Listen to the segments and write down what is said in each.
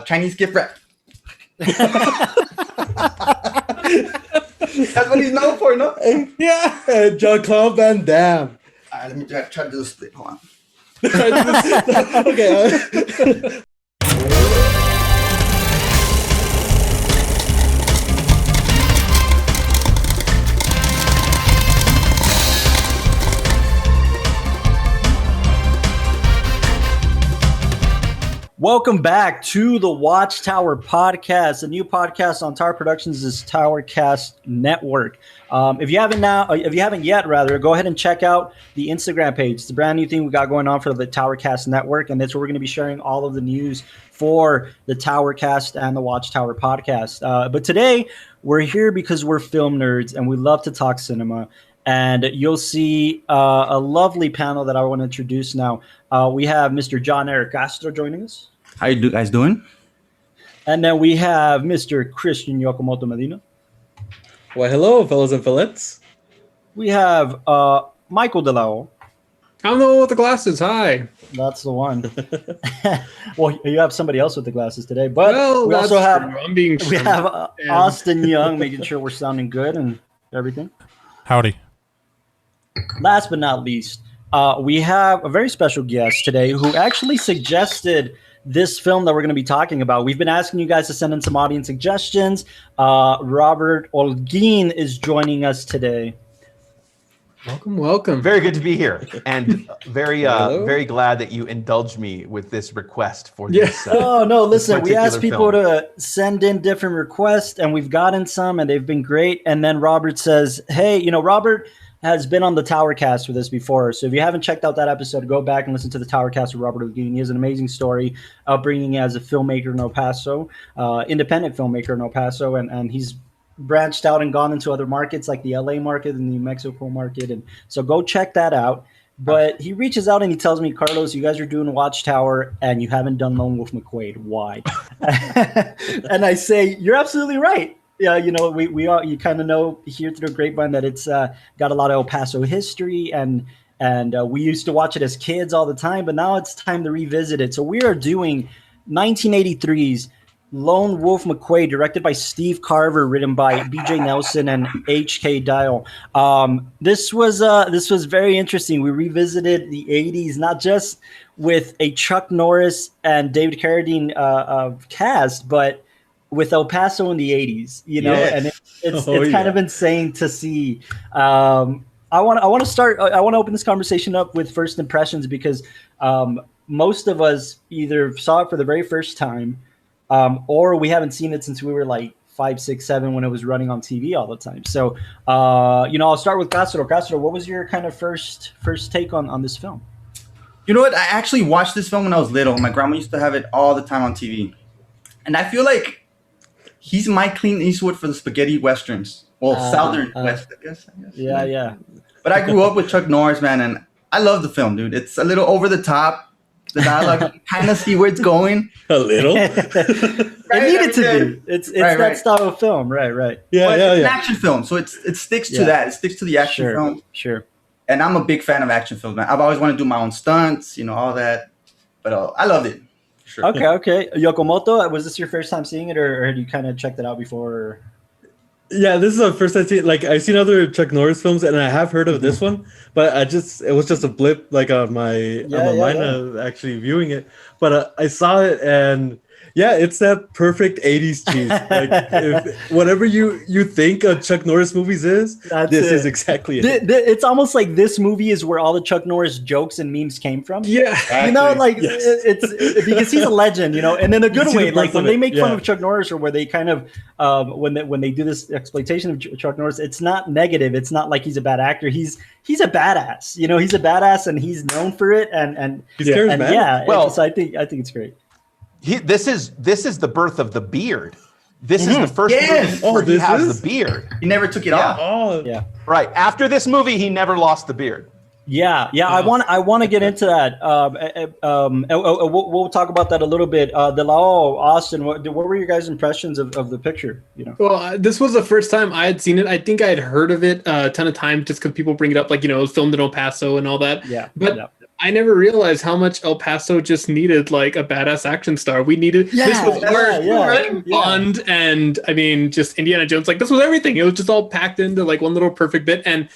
Chinese gift wrap. That's what he's known for, no? Yeah, Jean-Claude Van Damme. All right, let me try to do the split. Hold on. Okay. Welcome back to the WatchTower Podcast, a new podcast on Tower Productions' TowerCast Network. If you haven't yet, go ahead and check out the Instagram page. It's a brand new thing we got going on for the TowerCast Network, and that's where we're going to be sharing all of the news for the TowerCast and the WatchTower Podcast. But today, we're here because we're film nerds, and we love to talk cinema. And you'll see a lovely panel that I want to introduce now. We have Mr. John Eric Castro joining us. How you guys doing? And then we have Mr. Christian Yokomoto Medina. Well, hello, fellows and fillettes. We have Michael DeLao. I'm the one with the glasses. Hi. That's the one. Well, you have somebody else with the glasses today, but well, we also have we have Austin Young, making sure we're sounding good and everything. Howdy. Last but not least, we have a very special guest today who actually suggested this film that we're going to be talking about. We've been asking you guys to send in some audience suggestions. Robert Holguin is joining us today. Welcome. Very good to be here, and very glad that you indulged me with this request for this. No, listen, we asked people film. to send in different requests, and we've gotten some, and they've been great. And then Robert says, hey, Robert has been on the TowerCast with us before. So if you haven't checked out that episode, go back and listen to the TowerCast with Robert Holguin. He has an amazing story, upbringing as a filmmaker in El Paso, independent filmmaker in El Paso, and he's branched out and gone into other markets like the LA market and the New Mexico market. And so go check that out. But he reaches out and he tells me, Carlos, you guys are doing WatchTower and you haven't done Lone Wolf McQuade. Why? And I say, you're absolutely right. Yeah, we all, you kind of know here through the grapevine that it's got a lot of El Paso history, and we used to watch it as kids all the time, but now it's time to revisit it. So we are doing 1983's Lone Wolf McQuade, directed by Steve Carver, written by B.J. Nelson and H.K. Dial. This was very interesting. We revisited the 80s, not just with a Chuck Norris and David Carradine cast, but with El Paso in the 80s, and it's kind of insane to see. I want to open this conversation up with first impressions because most of us either saw it for the very first time, or we haven't seen it since we were like 5, 6, 7 when it was running on TV all the time. So, I'll start with Castro. Castro, what was your kind of first take on this film? You know what? I actually watched this film when I was little. My grandma used to have it all the time on TV. And I feel like he's my Clint Eastwood for the spaghetti westerns. Well, Southern West, I guess. Yeah. But I grew up with Chuck Norris, man, and I love the film, dude. It's a little over the top. The dialogue, you kind of see where it's going. A little. It needed to be. It's that style of film, right. Yeah, it's an action film, so it sticks to that. It sticks to the action film. Sure. And I'm a big fan of action films, man. I've always wanted to do my own stunts, all that. But I loved it. Sure. Okay. Yokomoto, was this your first time seeing it, or had you kind of checked it out before? Yeah, this is the first time I've seen. I've seen other Chuck Norris films, and I have heard of this one, but it was just a blip, on my mind of actually viewing it. But I saw it, and yeah, it's that perfect 80s cheese. If whatever you think of Chuck Norris movies is this exactly it. It's almost like this movie is where all the Chuck Norris jokes and memes came from. Yeah, exactly. It's because he's a legend, and in a good way. Like when they make fun of Chuck Norris, or where they kind of when they do this exploitation of Chuck Norris, it's not negative. It's not like he's a bad actor. He's a badass. He's a badass, and he's known for it. And he's charismatic. So I think it's great. This is the birth of the beard. This is the first movie where he has the beard. He never took it off. Oh, yeah. Right. After this movie, he never lost the beard. Yeah. I want to get into that. We'll talk about that a little bit. DeLao, Austin, what were your guys' impressions of the picture? Well, this was the first time I had seen it. I think I had heard of it a ton of times just because people bring it up, it was filmed in El Paso and all that. Yeah. But I never realized how much El Paso just needed like a badass action star. We needed this was Bond and I mean just Indiana Jones. Like this was everything. It was just all packed into like one little perfect bit. And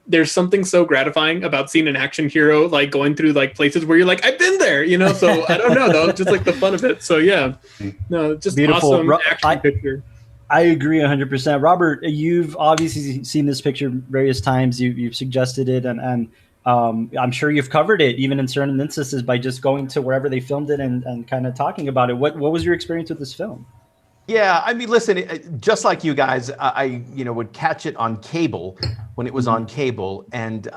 there's something so gratifying about seeing an action hero like going through like places where you're like, I've been there, you know. So I don't know though, just like the fun of it. So yeah, no, just beautiful awesome action picture. I agree 100%. Robert, you've obviously seen this picture various times. You've suggested it, and I'm sure you've covered it, even in certain instances, by just going to wherever they filmed it and kind of talking about it. What was your experience with this film? Yeah, I mean, listen, just like you guys, I would catch it on cable when it was on cable, and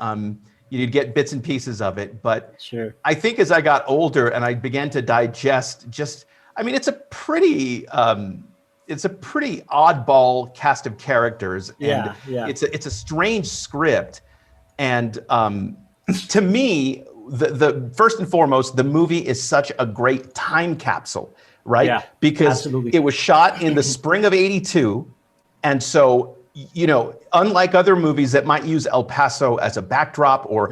you'd get bits and pieces of it. But sure, I think as I got older and I began to digest, it's a pretty oddball cast of characters, and it's a strange script. And to me, the first and foremost, the movie is such a great time capsule, right? Yeah, because it was shot in the spring of '82. And so, unlike other movies that might use El Paso as a backdrop, or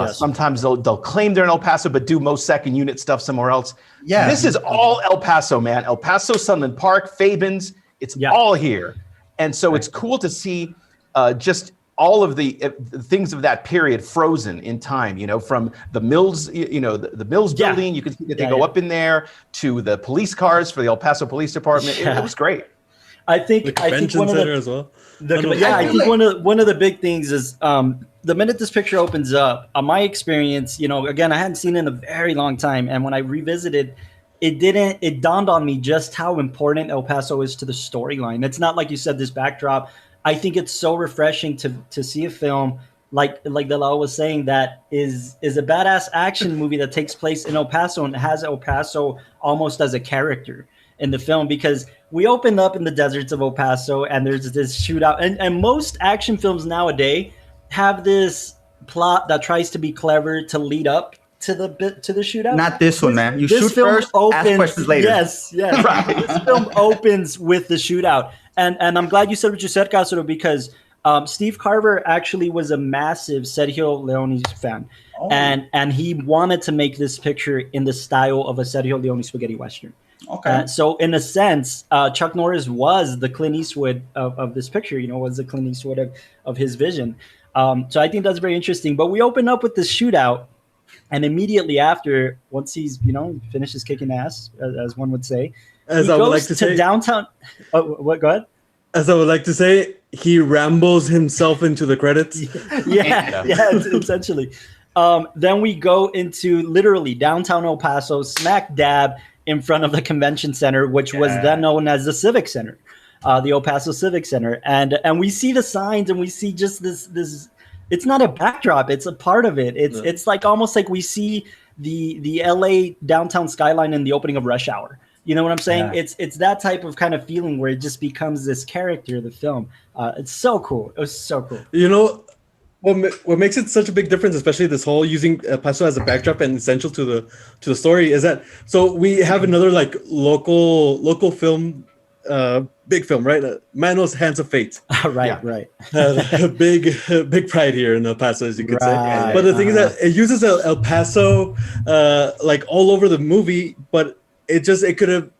sometimes they'll claim they're in El Paso, but do most second unit stuff somewhere else. Yeah. This is all El Paso, man. El Paso, Sunland Park, Fabens, it's all here. And so it's cool to see just all of the things of that period frozen in time, from the Mills, the Mills building. You can see that they go up in there to the police cars for the El Paso Police Department. It was great. I think one of the, as well. I think one of the big things is the minute this picture opens up, my experience, again, I hadn't seen it in a very long time, and when I revisited, it dawned on me just how important El Paso is to the storyline. It's not like you said, this backdrop. I think it's so refreshing to see a film like Dalal was saying that is a badass action movie that takes place in El Paso and has El Paso almost as a character in the film, because we open up in the deserts of El Paso and there's this shootout, and most action films nowadays have this plot that tries to be clever to lead up to the shootout. Not this one, man. You shoot first, ask questions later. Yes. Right. This film opens with the shootout. And I'm glad you said what you said, Casero, because Steve Carver actually was a massive Sergio Leone's fan. Oh. And he wanted to make this picture in the style of a Sergio Leone spaghetti western. Okay. So in a sense, Chuck Norris was the Clint Eastwood of this picture, was the Clint Eastwood of his vision. So I think that's very interesting. But we open up with this shootout. And immediately after, once he's, finishes kicking ass, as one would say, as I would like to say, downtown. Oh, what? Go ahead. As I would like to say, he rambles himself into the credits. Yeah, essentially. Then we go into literally downtown El Paso, smack dab in front of the convention center, which was then known as the Civic Center, the El Paso Civic Center, and we see the signs and we see just this. It's not a backdrop; it's a part of it. It's like almost like we see the LA downtown skyline in the opening of Rush Hour. You know what I'm saying? Yeah. It's that type of kind of feeling where it just becomes this character of the film. It's so cool. It was so cool. What makes it such a big difference, especially this whole using El Paso as a backdrop and essential to the story, is that so we have another like local film, big film, right? Manos Hands of Fate. Right. Big pride here in El Paso, as you could say. But the thing is that it uses El Paso like all over the movie, but it could have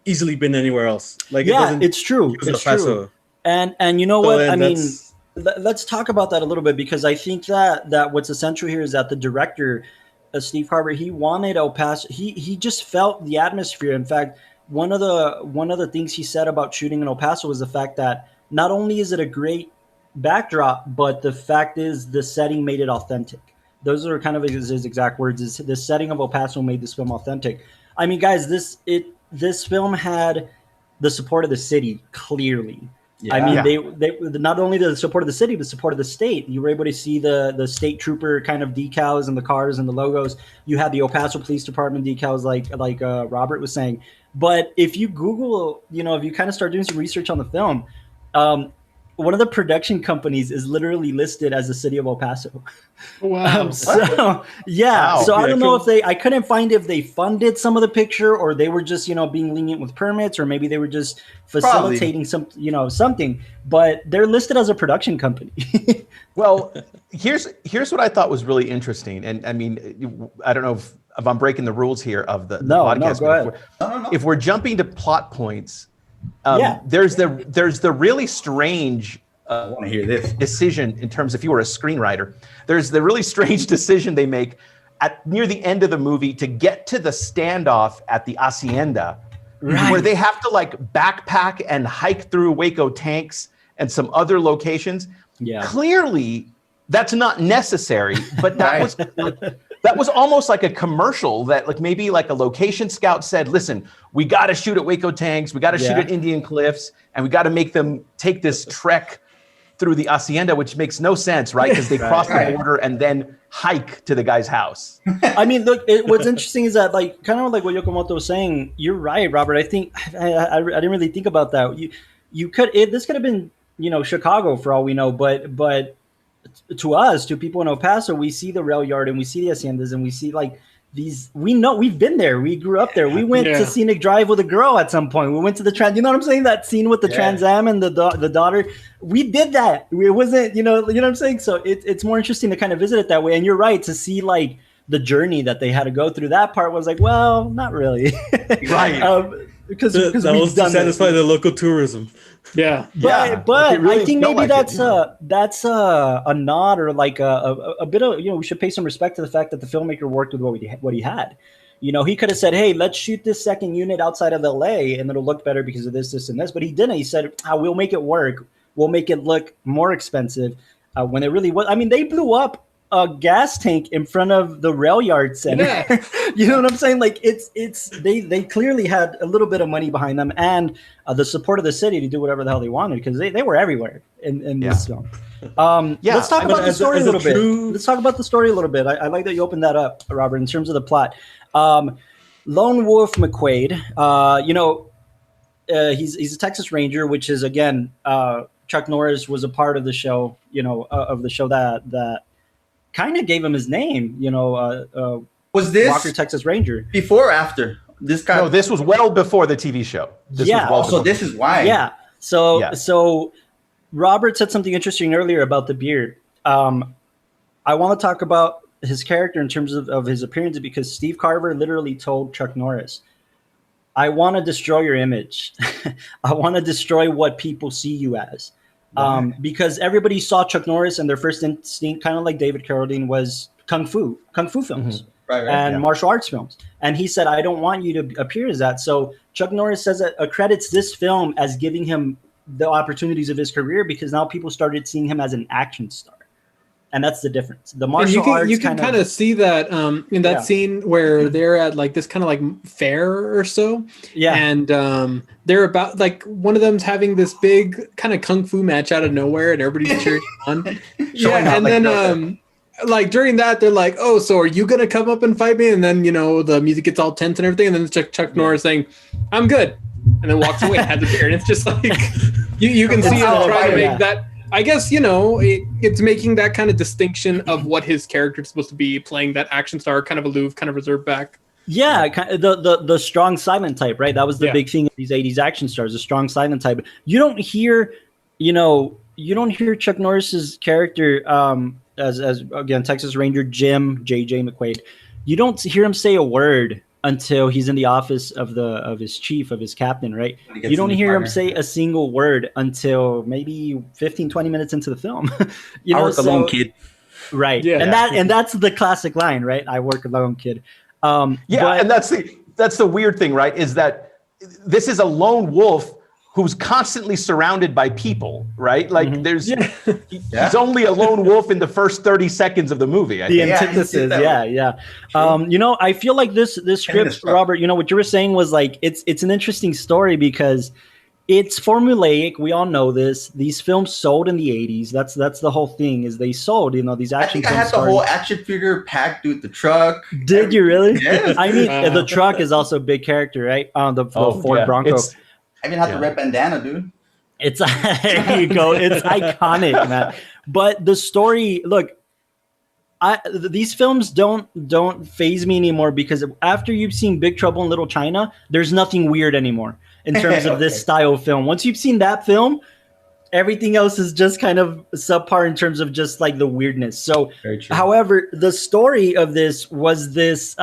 easily been anywhere else. Like it's true. It's true. And you know what? I mean, let's talk about that a little bit, because I think that what's essential here is that the director, Steve Carver, he wanted El Paso. He just felt the atmosphere. In fact, one of the things he said about shooting in El Paso was the fact that not only is it a great backdrop, but the fact is the setting made it authentic. Those are kind of his exact words. Is the setting of El Paso made this film authentic. I mean, guys, this film had the support of the city, clearly. Yeah. I mean, they not only the support of the city, but the support of the state. You were able to see the state trooper kind of decals and the cars and the logos. You had the El Paso Police Department decals, like Robert was saying. But if you Google, if you kind of start doing some research on the film, one of the production companies is literally listed as the city of El Paso. Wow. So I don't know if I couldn't find if they funded some of the picture or they were just, being lenient with permits, or maybe they were just facilitating something, but they're listed as a production company. Well, here's what I thought was really interesting. And I mean, I don't know if I'm breaking the rules here of the podcast. No, go ahead. If we're jumping to plot points, there's the really strange I want to hear this decision in terms, if you were a screenwriter, there's the really strange decision they make near the end of the movie to get to the standoff at the hacienda, where they have to like backpack and hike through Waco tanks and some other locations. Yeah. Clearly, that's not necessary, but that was almost like a commercial that like maybe like a location scout said, listen, we got to shoot at Waco tanks, we got to shoot at Indian Cliffs, and we got to make them take this trek through the hacienda, which makes no sense, right? Because they cross the border and then hike to the guy's house. I mean, look, what's interesting is that, like, kind of like what Yokomoto was saying, you're right, Robert. I think I didn't really think about that. This could have been, Chicago for all we know, but to us, to people in El Paso, we see the rail yard and we see the haciendas and we see like these. We know we've been there. We grew up there. We went to Scenic Drive with a girl at some point. We went to the Trans. You know what I'm saying? That scene with the Trans Am and the daughter. We did that. It wasn't. You know what I'm saying? So it's more interesting to kind of visit it that way. And you're right to see like the journey that they had to go through. That part was like, well, not really, right? Because that was to satisfy the local tourism. Yeah, but really I think maybe like that's a nod or like a bit of we should pay some respect to the fact that the filmmaker worked with what he had. He could have said, hey, let's shoot this second unit outside of LA and it'll look better because of this and this, but he didn't. He said, we'll make it work. We'll make it look more expensive when it really was. I mean, they blew up a gas tank in front of the rail yard center. Yeah. You know what I'm saying? Like they clearly had a little bit of money behind them and the support of the city to do whatever the hell they wanted, because they were everywhere in this film. Let's talk about the story a little bit. Let's talk about the story a little bit. I like that you opened that up, Robert, in terms of the plot. Lone Wolf McQuade, he's a Texas Ranger, which is, again, Chuck Norris was a part of the show, that kind of gave him his name, was this Walker, Texas Ranger, before or after this guy? No, this was well before the TV show. So this is why. Yeah. So Robert said something interesting earlier about the beard. I want to talk about his character in terms of his appearance, because Steve Carver literally told Chuck Norris, I want to destroy your image. I want to destroy what people see you as. Because everybody saw Chuck Norris and their first instinct, kind of like David Carradine, was kung fu films and martial arts films. And he said, I don't want you to appear as that. So Chuck Norris says that accredits this film as giving him the opportunities of his career, because now people started seeing him as an action star. And that's the difference. The martial arts, you can kind of see that in that scene where they're at like this kind of like fair or so. Yeah. And they're about like one of them's having this big kind of kung fu match out of nowhere and everybody's cheering on. And then like during that they're like, oh, so are you gonna come up and fight me? And then the music gets all tense and everything, and then Chuck Norris saying, I'm good, and then walks away and has a beer. And it's just like you can see him trying to make that. I guess, it's making that kind of distinction of what his character is supposed to be, playing that action star, kind of aloof, kind of reserved back. Yeah, the strong silent type, right? That was the big thing of these 80s action stars, the strong silent type. You don't hear Chuck Norris's character as again, Texas Ranger JJ McQuade. You don't hear him say a word until he's in the office of his chief, of his captain, right? You don't hear him say a single word until maybe 15, 20 minutes into the film. I work alone, kid. Right. Yeah. And that's the classic line, right? I work alone, kid. And that's the weird thing, right? Is that this is a lone wolf who's constantly surrounded by people, right? Like he's only a lone wolf in the first 30 seconds of the movie. I think. Antithesis, I feel like this script, Robert, what you were saying was like, it's an interesting story because it's formulaic. We all know this. These films sold in the 80s. That's the whole thing, is they sold, these action films. I had the whole action figure packed with the truck. Did you really? Yes. I mean, the truck is also a big character, right? The Ford Bronco. I even had the red bandana, dude. It's there you go. It's iconic, man. But the story, look, these films don't faze me anymore because after you've seen Big Trouble in Little China, there's nothing weird anymore in terms of this style of film. Once you've seen that film, everything else is just kind of subpar in terms of just like the weirdness. So, however, the story of this was this.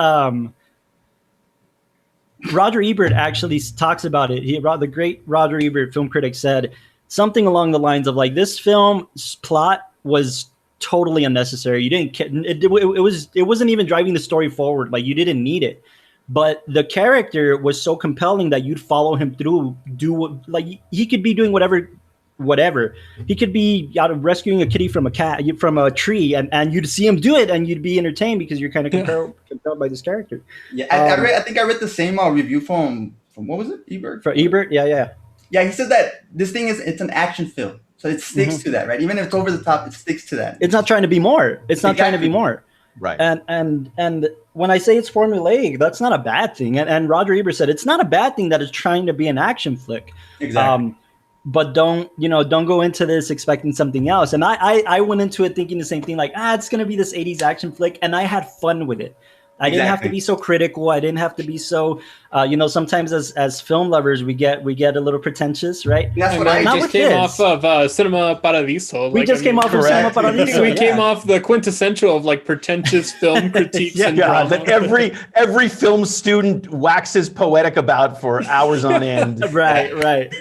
Roger Ebert actually talks about it. The great Roger Ebert, film critic, said something along the lines of like, this film's plot was totally unnecessary. You didn't. It wasn't even driving the story forward. Like, you didn't need it. But the character was so compelling that you'd follow him through. He could be doing whatever. He could be out of rescuing a kitty from a tree, and you'd see him do it, and you'd be entertained because you're kind of compelled by this character. Yeah, I think I read the same review from what was it, Ebert? For Ebert, yeah. He said that this thing it's an action film, so it sticks to that, right? Even if it's over the top, it sticks to that. It's not trying to be more. It's not trying to be more. Right. And when I say it's formulaic, that's not a bad thing. And Roger Ebert said it's not a bad thing that it's trying to be an action flick. Exactly. But don't go into this expecting something else. And I went into it thinking the same thing, like, it's going to be this 80s action flick. And I had fun with it. I didn't have to be so critical. I didn't have to be so, sometimes as film lovers, we get a little pretentious, right? That's what I just came off of Cinema Paradiso. We came off of Cinema Paradiso. We came off the quintessential of like pretentious film critiques. That every film student waxes poetic about for hours on end. Right.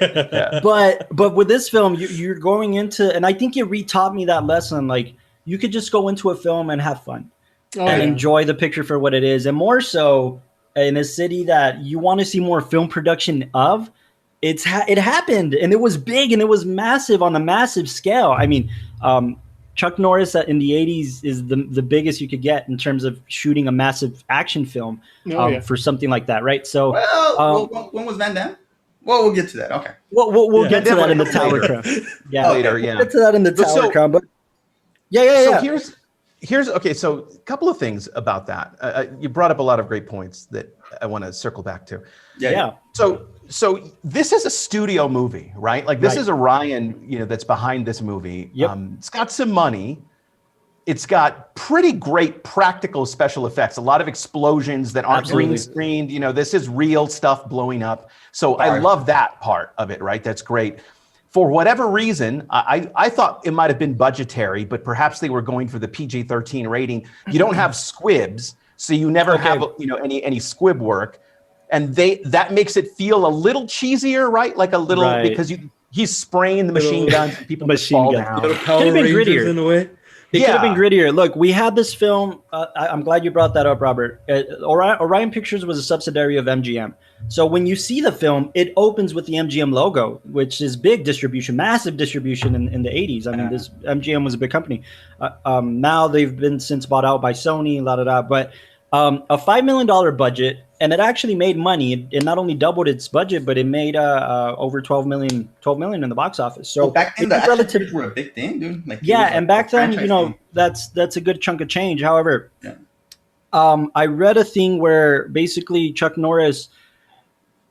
Yeah. But with this film, you're going into, and I think it re-taught me that lesson. Like, you could just go into a film and have fun. Enjoy the picture for what it is, and more so in a city that you want to see more film production of. It happened, and it was big, and it was massive on a massive scale. I mean, Chuck Norris in the 80s is the biggest you could get in terms of shooting a massive action film for something like that, right? So, when was Van Damme? Well, we'll get to that. Okay. We'll get to that in the Tower Crown. Later. We'll get to that in the Tower Crown, but yeah. Here's okay. So a couple of things about that. You brought up a lot of great points that I want to circle back to. Yeah. So this is a studio movie, right? Like this is Orion, that's behind this movie. Yep. It's got some money. It's got pretty great practical special effects. A lot of explosions that aren't green screened. This is real stuff blowing up. So I love that part of it, right? That's great. For whatever reason, I thought it might have been budgetary, but perhaps they were going for the PG-13 rating. You don't have squibs, so you never have any squib work, and that makes it feel a little cheesier, right? Like a little because he's spraying the machine guns, and people fall down. Could have been grittier in a way. It could have been grittier. Look, we had this film. I'm glad you brought that up, Robert. Orion Pictures was a subsidiary of MGM. So when you see the film, it opens with the MGM logo, which is big distribution, massive distribution in the 80s. I mean, this MGM was a big company. Now they've been since bought out by Sony, But a $5 million budget, and it actually made money. It not only doubled its budget, but it made over $12 million in the box office. So back then, the relative were a big thing, dude. And back then, that's a good chunk of change. However, I read a thing where basically Chuck Norris,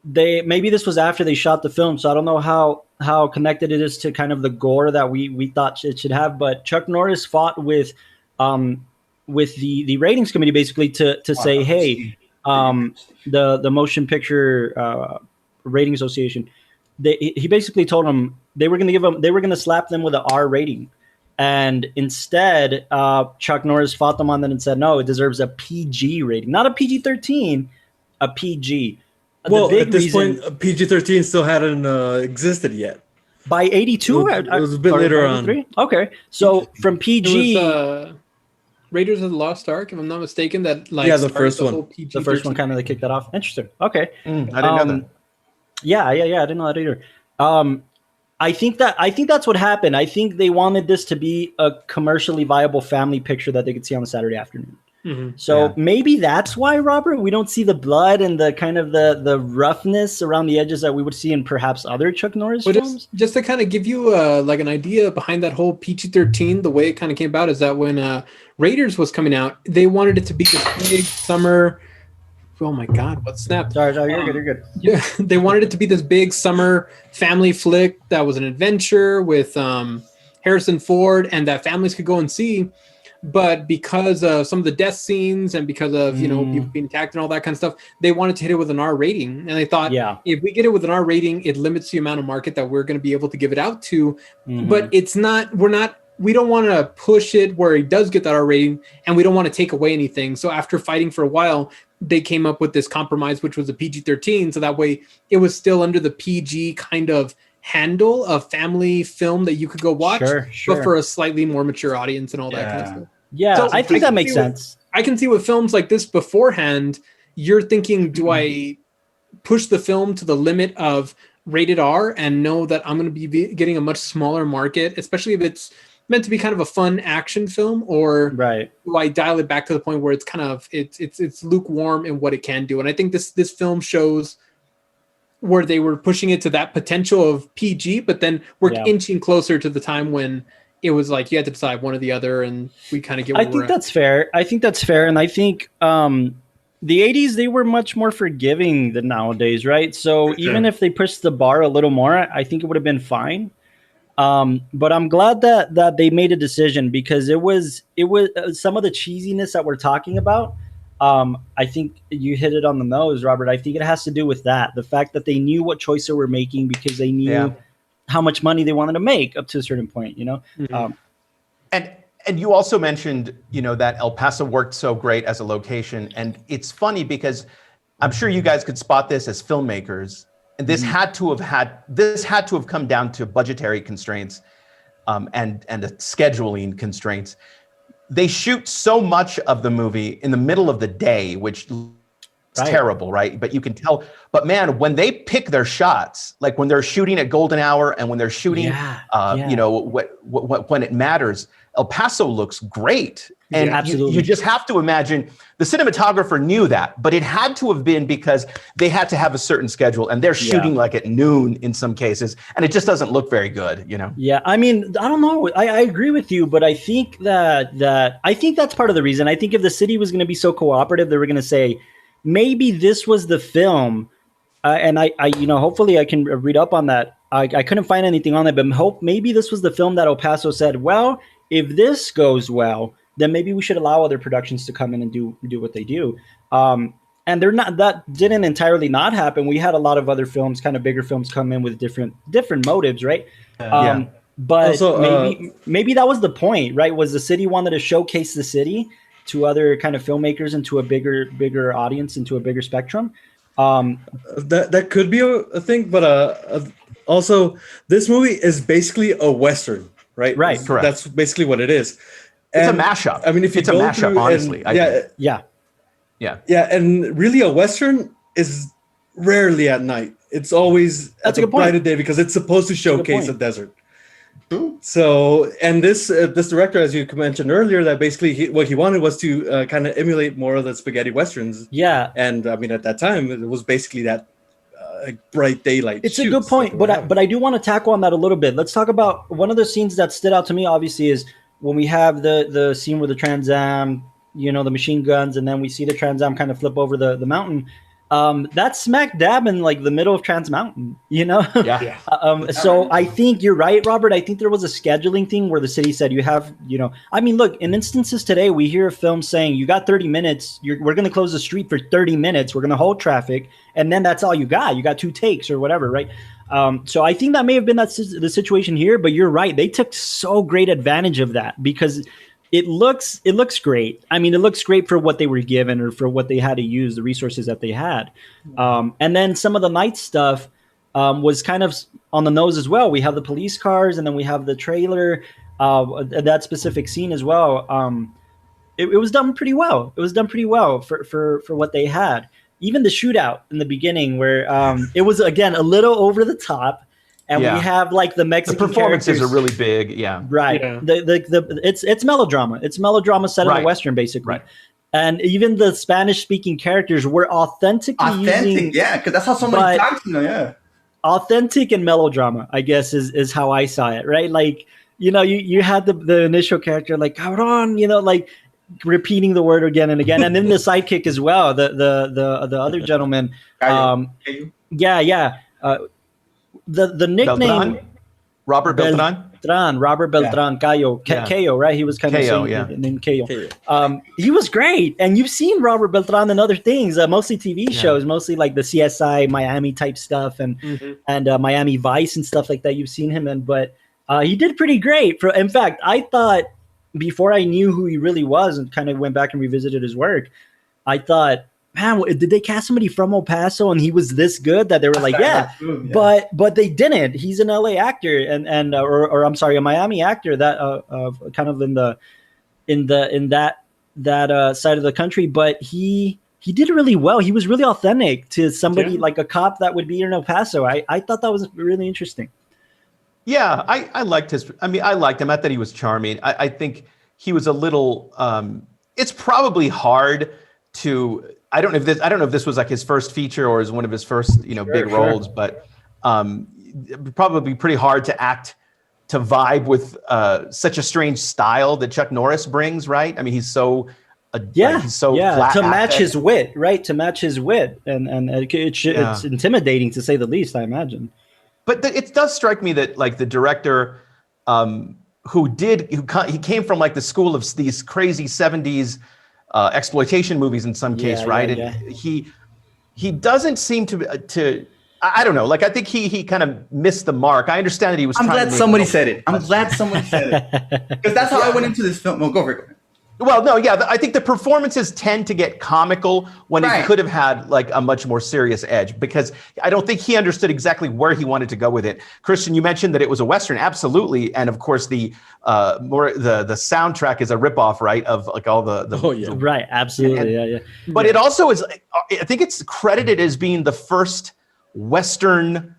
maybe this was after they shot the film, so I don't know how connected it is to kind of the gore that we thought it should have. But Chuck Norris fought with the ratings committee basically to say, hey, the Motion Picture Rating Association, he basically told them they were going to slap them with an R rating, and instead Chuck Norris fought them on that and said, no, it deserves a PG rating, not a PG-13, a PG. Well, at this point, PG-13 still hadn't existed yet. By 82? It was a bit later on. Okay. So from PG... Raiders of the Lost Ark, if I'm not mistaken, that the first one. The first one kind of kicked that off. Interesting. Okay. I didn't know that. Yeah. I didn't know that either. I think that's what happened. I think they wanted this to be a commercially viable family picture that they could see on a Saturday afternoon. Mm-hmm. So maybe that's why, Robert, we don't see the blood and the kind of the roughness around the edges that we would see in perhaps other Chuck Norris films. Just to kind of give you an idea behind that whole PG-13, the way it kind of came about is that when Raiders was coming out, they wanted it to be this big summer oh my God, what snapped? Sorry, you're good. Yeah, they wanted it to be this big summer family flick that was an adventure with Harrison Ford and that families could go and see. But because of some of the death scenes and because of, people being attacked and all that kind of stuff, they wanted to hit it with an R rating. And they thought, if we get it with an R rating, it limits the amount of market that we're going to be able to give it out to. But it's not, we don't want to push it where it does get that R rating, and we don't want to take away anything. So after fighting for a while, they came up with this compromise, which was a PG-13. So that way it was still under the PG kind of handle of family film that you could go watch, but for a slightly more mature audience and all that kind of stuff. Yeah, so I think that makes sense. I can see with films like this beforehand, you're thinking, do I push the film to the limit of rated R and know that I'm going to be getting a much smaller market, especially if it's meant to be kind of a fun action film, or do I dial it back to the point where it's kind of it's lukewarm in what it can do? And I think this film shows where they were pushing it to that potential of PG, but then we're inching closer to the time when it was like you had to decide one or the other, and we kind of get. I think that's fair. And I think the 80s, they were much more forgiving than nowadays, right? So even if they pushed the bar a little more, I think it would have been fine. But I'm glad that they made a decision, because it was some of the cheesiness that we're talking about. I think you hit it on the nose, Robert. I think it has to do with that. The fact that they knew what choice they were making because they knew how much money they wanted to make up to a certain point, And you also mentioned, that El Paso worked so great as a location. And it's funny because I'm sure you guys could spot this as filmmakers. And this had to have come down to budgetary constraints and scheduling constraints. They shoot so much of the movie in the middle of the day, which is terrible, right? But you can tell. But man, when they pick their shots, like when they're shooting at golden hour and when they're shooting, when it matters, El Paso looks great. And you just have to imagine the cinematographer knew that, but it had to have been because they had to have a certain schedule, and they're shooting like at noon in some cases, and it just doesn't look very good, Yeah, I mean, I don't know. I agree with you, but I think I think that's part of the reason. I think if the city was going to be so cooperative, they were going to say, maybe this was the film, and I hopefully I can read up on that. I couldn't find anything on it, but maybe this was the film that El Paso said, well, if this goes well, then maybe we should allow other productions to come in and do what they do. And that didn't entirely not happen. We had a lot of other films, kind of bigger films, come in with different motives, right? But also, maybe that was the point, right? Was the city wanted to showcase the city to other kind of filmmakers and to a bigger audience and to a bigger spectrum. That could be a thing, but also this movie is basically a Western, right? Right, correct. That's basically what it is. It's a mashup. I mean, if it's a mashup, honestly. Yeah, and really, a Western is rarely at night. It's always at the bright of day because it's supposed to showcase a desert. So, and this director, as you mentioned earlier, that basically what he wanted was to kind of emulate more of the spaghetti westerns. Yeah, and I mean, at that time, it was basically that bright daylight. It's a good point, but I do want to tackle on that a little bit. Let's talk about one of the scenes that stood out to me. Obviously, is when we have the scene with the Trans Am, the machine guns, and then we see the Trans Am kind of flip over the mountain. That's smack dab in like the middle of Trans Mountain, So I think you're right, Robert. I think there was a scheduling thing where the city said you have, I mean, look, in instances today, we hear a film saying you got 30 minutes. We're going to close the street for 30 minutes. We're going to hold traffic. And then that's all you got. You got 2 takes or whatever, right? So I think that may have been the situation here, but you're right. They took so great advantage of that because it looks great. I mean, it looks great for what they were given or for what they had to use, the resources that they had. And then some of the night stuff was kind of on the nose as well. We have the police cars and then we have the trailer, that specific scene as well. It was done pretty well. It was done pretty well for what they had. Even the shootout in the beginning where it was, again, a little over the top. And we have like the Mexican performances characters. are really big, right. Yeah. It's melodrama. It's melodrama set in a Western, basically. Right. And even the Spanish-speaking characters were authentic, because that's how so many times, authentic and melodrama, I guess, is how I saw it, right? Like, you had the initial character like, Cabron, like repeating the word again and again, and then the sidekick as well, the other gentleman. The nickname Beltran? Robert Beltran. Robert Beltran, Cayo, right? He was kind of named Cayo. He was great, and you've seen Robert Beltran in other things, mostly TV shows, mostly like the CSI Miami type stuff, and Miami Vice and stuff like that. You've seen him in, but he did pretty great. In fact, I thought before I knew who he really was and kind of went back and revisited his work, I thought, man, did they cast somebody from El Paso and he was this good that they were like, but they didn't. He's an LA actor and or I'm sorry, a Miami actor that kind of in that side of the country, but he did really well. He was really authentic to somebody like a cop that would be in El Paso. I thought that was really interesting. Yeah, I liked I liked him. I thought he was charming. I think he was a little it's probably hard to I don't know if this was like his first feature or is one of his first, big roles, but probably pretty hard to vibe with such a strange style that Chuck Norris brings, right? I mean, he's so flat to match his wit, right? To match his wit, and it's intimidating to say the least, I imagine. But it does strike me that like the director, he came from like the school of these crazy 70s. Exploitation movies in some case, right? And he doesn't seem to I don't know. Like I think he kind of missed the mark. I understand that he was. I'm glad somebody said it. Because that's how I went into this film. No, go for it. Well, no, yeah. I think the performances tend to get comical when it could have had like a much more serious edge, because I don't think he understood exactly where he wanted to go with it. Christian, you mentioned that it was a Western, absolutely, and of course the soundtrack is a ripoff, right, of like all the right, absolutely, But it also is. I think it's credited as being the first Western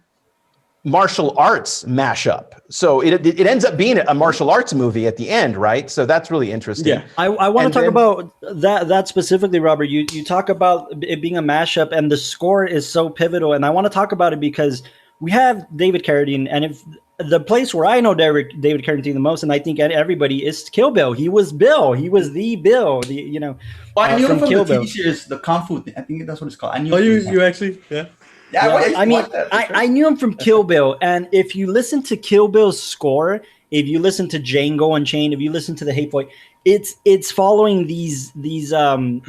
martial arts mashup. So it ends up being a martial arts movie at the end, right? So that's really interesting. Yeah, I want to talk about that specifically, Robert. You talk about it being a mashup, and the score is so pivotal. And I want to talk about it because we have David Carradine, and if the place where I know David Carradine the most, and I think everybody, is Kill Bill. He was Bill. He was the Bill. Well, I knew him from the TV series, the Kung Fu thing. I think that's what it's called. I knew. Oh, you actually, yeah. Yeah, I knew him from Kill Bill, and if you listen to Kill Bill's score, if you listen to Django Unchained, if you listen to The Hateful Eight, it's following these westerns,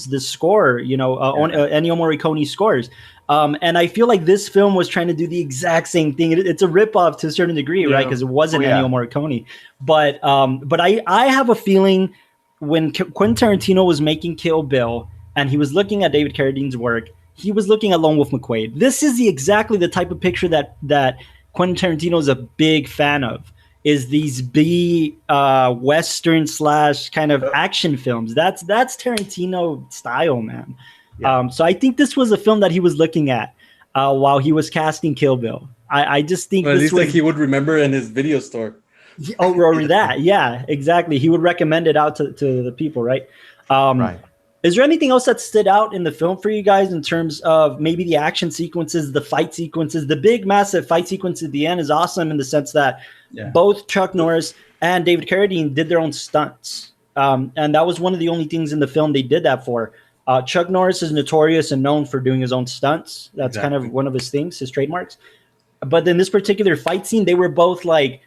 the score, Ennio Morricone scores, and I feel like this film was trying to do the exact same thing. It's a ripoff to a certain degree, right? Because it wasn't Ennio Morricone, but I have a feeling when Quentin Tarantino was making Kill Bill and he was looking at David Carradine's work, he was looking at Lone Wolf McQuade. This is exactly the type of picture that Quentin Tarantino is a big fan of, is these B Western / kind of action films. That's Tarantino style, man. Yeah. So I think this was a film that he was looking at while he was casting Kill Bill. I just think at least like he would remember in his video store. Or that, yeah, exactly. He would recommend it out to the people, right? Right. Is there anything else that stood out in the film for you guys in terms of maybe the action sequences, the fight sequences? The big, massive fight sequence at the end is awesome in the sense that both Chuck Norris and David Carradine did their own stunts. And that was one of the only things in the film they did that for. Chuck Norris is notorious and known for doing his own stunts. That's kind of one of his things, his trademarks. But in this particular fight scene, they were both from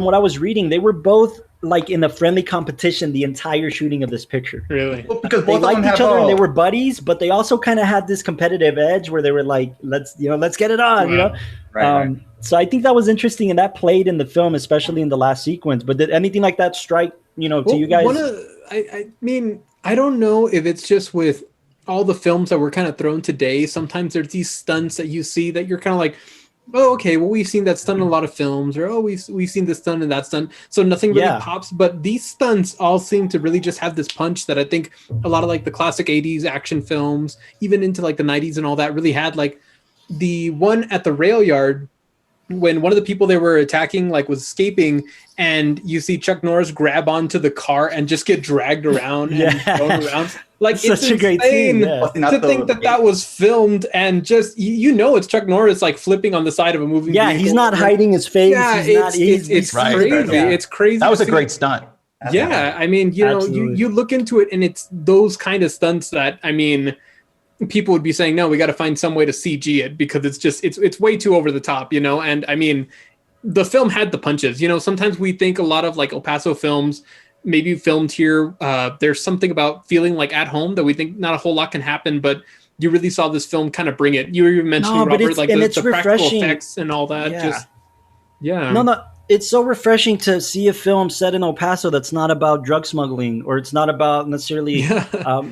what I was reading, they were both like in a friendly competition the entire shooting of this picture. Really? Well, because they liked each other and they were buddies, but they also kind of had this competitive edge where they were like, let's get it on, Right. So I think that was interesting, and that played in the film, especially in the last sequence. But did anything like that strike, to you guys? I mean, I don't know if it's just with all the films that were kind of thrown today. Sometimes there's these stunts that you see that you're kind of like, oh, okay, well, we've seen that stunt in a lot of films, or, oh, we've seen this stunt and that stunt. So nothing really pops. But these stunts all seem to really just have this punch that I think a lot of like the classic 80s action films, even into like the 90s and all that, really had. Like the one at the rail yard, when one of the people they were attacking like was escaping, and you see Chuck Norris grab onto the car and just get dragged around and thrown around. Like, it's such a great scene to think that was filmed, and just it's Chuck Norris like flipping on the side of a moving vehicle. He's not hiding his face. Yeah, it's crazy. Right. It's crazy. That was a great stunt. Yeah, I mean, you know, you look into it, and it's those kind of stunts that, I mean, people would be saying, no, we got to find some way to CG it, because it's just it's way too over the top, you know. And I mean, the film had the punches. You know, sometimes we think a lot of like El Paso films, maybe filmed here, there's something about feeling like at home that we think not a whole lot can happen, but you really saw this film kind of bring it. You were even mentioning, Robert, like the practical effects and all that. No, it's so refreshing to see a film set in El Paso that's not about drug smuggling, or it's not about necessarily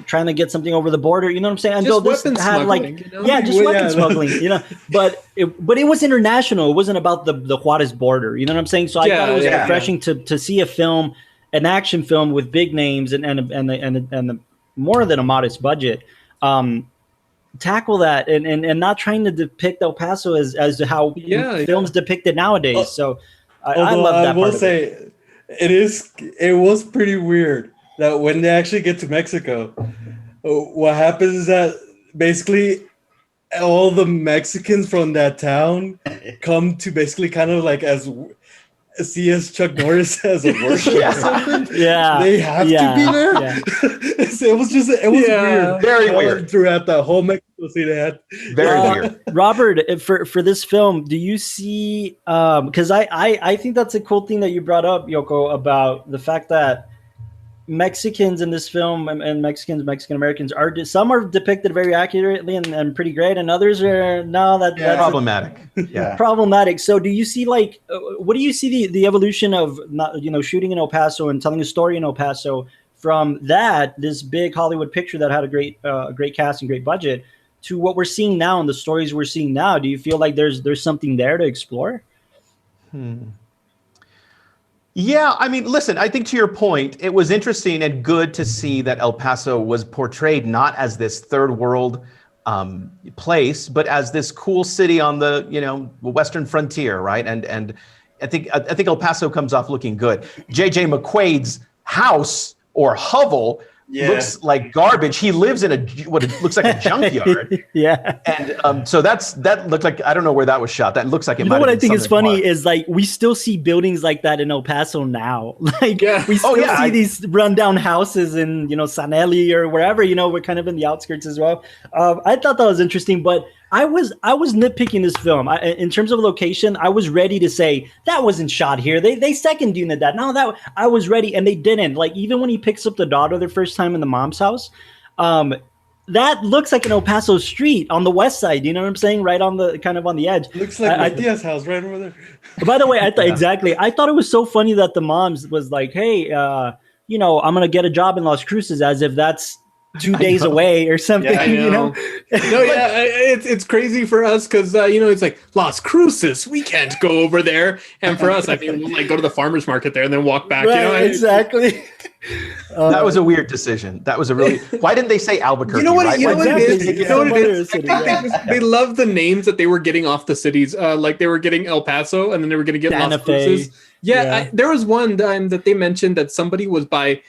trying to get something over the border. You know what I'm saying? And just weapon smuggling. You know? Yeah, just weapon smuggling. You know, but it was international. It wasn't about the Juarez border. You know what I'm saying? So I thought it was refreshing to see a film, an action film with big names and more than a modest budget. Tackle that and not trying to depict El Paso as how films depict it nowadays. So I love that. I will say it was pretty weird that when they actually get to Mexico, what happens is that basically all the Mexicans from that town come to basically kind of like see as Chuck Norris as a worship or something. Yeah, they have to be there. Yeah. It was weird. Very weird throughout the whole Mexico City. They had very weird. Robert, for this film, do you see? Because I think that's a cool thing that you brought up, Yoko, about the fact that Mexicans in this film and Mexican Americans some are depicted very accurately and pretty great, and others are that's problematic. Problematic. So do you see what do you see the evolution of shooting in El Paso and telling a story in El Paso from this big Hollywood picture that had a great cast and great budget to what we're seeing now and the stories we're seeing now? Do you feel like there's something there to explore? Yeah, I mean, listen, I think to your point, it was interesting and good to see that El Paso was portrayed not as this third world place, but as this cool city on the western frontier, right? And I think El Paso comes off looking good. J.J. McQuade's house or hovel looks like garbage. He lives in what looks like a junkyard. And so that looked like, I don't know where that was shot. That looks like it might have been. What I think is funny is like we still see buildings like that in El Paso now. We still see these rundown houses in Sanelli or wherever. We're kind of in the outskirts as well. I thought that was interesting, but I was nitpicking this film. In terms of location, I was ready to say that wasn't shot here. They second unit that. No, that I was ready, and they didn't. Like even when he picks up the daughter the first time in the mom's house, that looks like an El Paso street on the west side. You know what I'm saying? Right on the kind of on the edge. Looks like Diaz house right over there. By the way, I thought exactly. I thought it was so funny that the moms was like, "Hey, I'm gonna get a job in Las Cruces," as if that's 2 days away or something. It's crazy for us because it's like Las Cruces, we can't go over there, and for us, I mean, we'll like go to the farmers market there and then walk back. Exactly. That was a weird decision. That was a really. Why didn't they say Albuquerque? You know what it is? They love the names that they were getting off the cities. Like they were getting El Paso, and then they were going to get Las Cruces. There was one time that they mentioned that somebody was by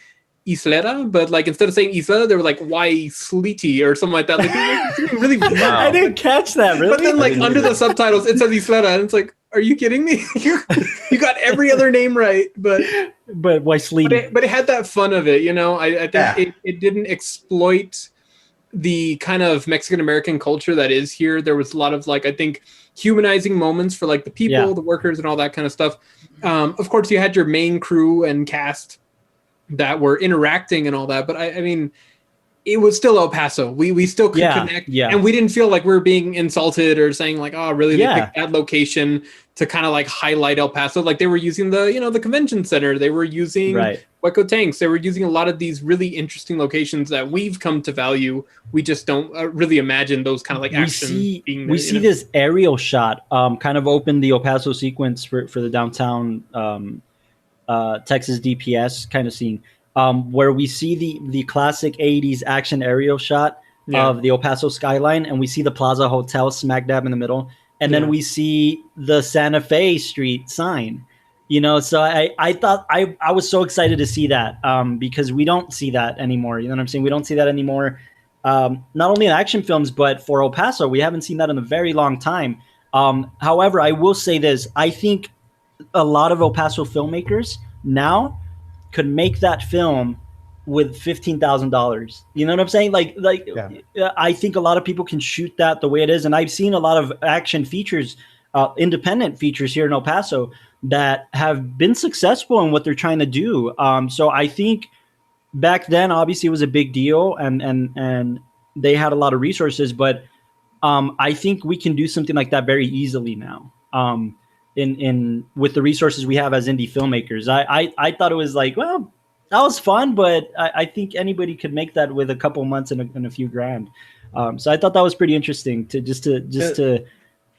Isleta, but like instead of saying Isleta, they were like Sliti or something like that. Like really, I didn't catch that. Really, but then like under the subtitles, it says Isleta, and it's like, are you kidding me? You got every other name right, but why Sliti? But it had that fun of it, I think it didn't exploit the kind of Mexican American culture that is here. There was a lot of like I think humanizing moments for like the people, the workers, and all that kind of stuff. Of course, you had your main crew and cast that were interacting and all that, but I mean, it was still El Paso. We still could connect, and we didn't feel like we were being insulted or saying like, oh, really? They picked that location to kind of like highlight El Paso. Like they were using the convention center. They were using Hueco tanks. They were using a lot of these really interesting locations that we've come to value. We just don't really imagine those kind of like action being there. We see this aerial shot kind of open the El Paso sequence for the downtown Texas DPS kind of scene, where we see the classic 80s action aerial shot of the El Paso skyline, and we see the Plaza Hotel smack dab in the middle, and then we see the Santa Fe Street sign. So I thought I was so excited to see that because we don't see that anymore. You know what I'm saying? We don't see that anymore. Not only in action films, but for El Paso, we haven't seen that in a very long time. However, I will say this: I think a lot of El Paso filmmakers now could make that film with $15,000. You know what I'm saying? I think a lot of people can shoot that the way it is. And I've seen a lot of action features, independent features here in El Paso that have been successful in what they're trying to do. So I think back then, obviously, it was a big deal, and they had a lot of resources. But I think we can do something like that very easily now. In with the resources we have as indie filmmakers, I thought it was like, well, that was fun, but I think anybody could make that with a couple months and a few grand. So I thought that was pretty interesting to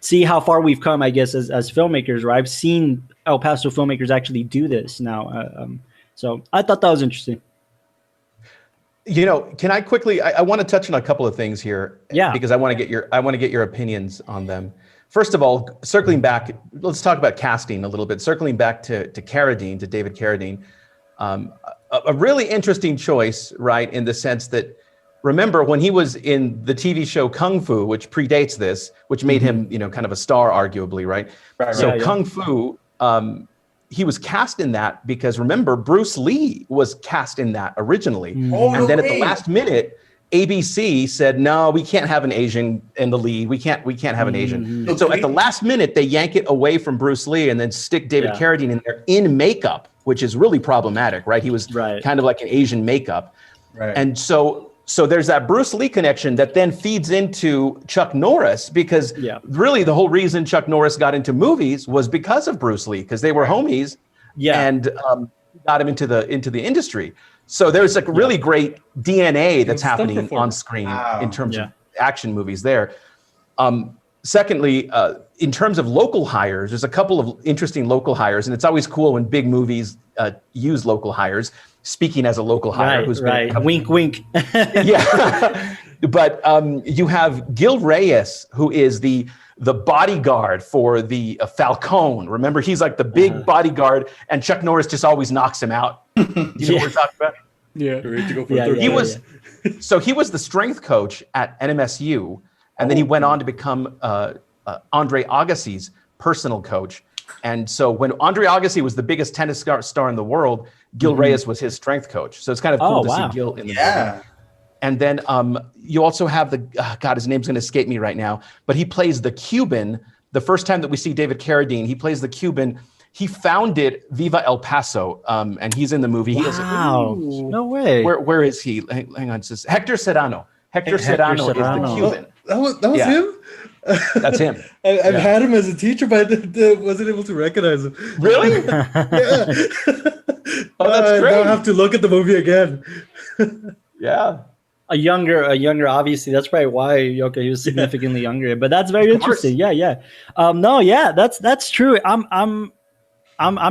see how far we've come, I guess, as filmmakers, where I've seen El Paso filmmakers actually do this now. So I thought that was interesting. You know, can I quickly? I want to touch on a couple of things here, because I want to get your opinions on them. First of all, circling back, let's talk about casting a little bit. Circling back to Carradine, to David Carradine, a really interesting choice, right? In the sense that, remember when he was in the TV show Kung Fu, which predates this, which made him, kind of a star, arguably, right? Kung Fu, he was cast in that because, remember, Bruce Lee was cast in that originally. And then at the last minute, ABC said, no, we can't have an Asian in the lead. We can't have an Asian. So at the last minute, they yank it away from Bruce Lee and then stick David Carradine in there in makeup, which is really problematic, right? He was kind of like an Asian makeup. Right. And so there's that Bruce Lee connection that then feeds into Chuck Norris, because really the whole reason Chuck Norris got into movies was because of Bruce Lee, because they were homies and got him into the industry. So there's like really great DNA that's happening on screen in terms of action movies there. Secondly, in terms of local hires, there's a couple of interesting local hires, and it's always cool when big movies use local hires. Speaking as a local hire, who's been wink, wink. But you have Gil Reyes, who is the bodyguard for the Falcone. Remember, he's like the big bodyguard, and Chuck Norris just always knocks him out. You know what we're talking about? He was the strength coach at NMSU, and then he went on to become Andre Agassi's personal coach. And so when Andre Agassi was the biggest tennis star in the world, Gil Reyes was his strength coach. So it's kind of cool to see Gil in the movie. And then you also have his name's going to escape me right now, but he plays the Cuban. The first time that we see David Carradine, he plays the Cuban. He founded Viva El Paso, and he's in the movie. No way. Where is he? Hang on, it's Hector Serrano. Hector Serrano is the Cuban. That was him? That's him. I've had him as a teacher, but I wasn't able to recognize him. Really? Oh, that's great. I'll have to look at the movie again. A younger, obviously. That's probably why he was significantly younger. But that's very interesting. That's true. I'm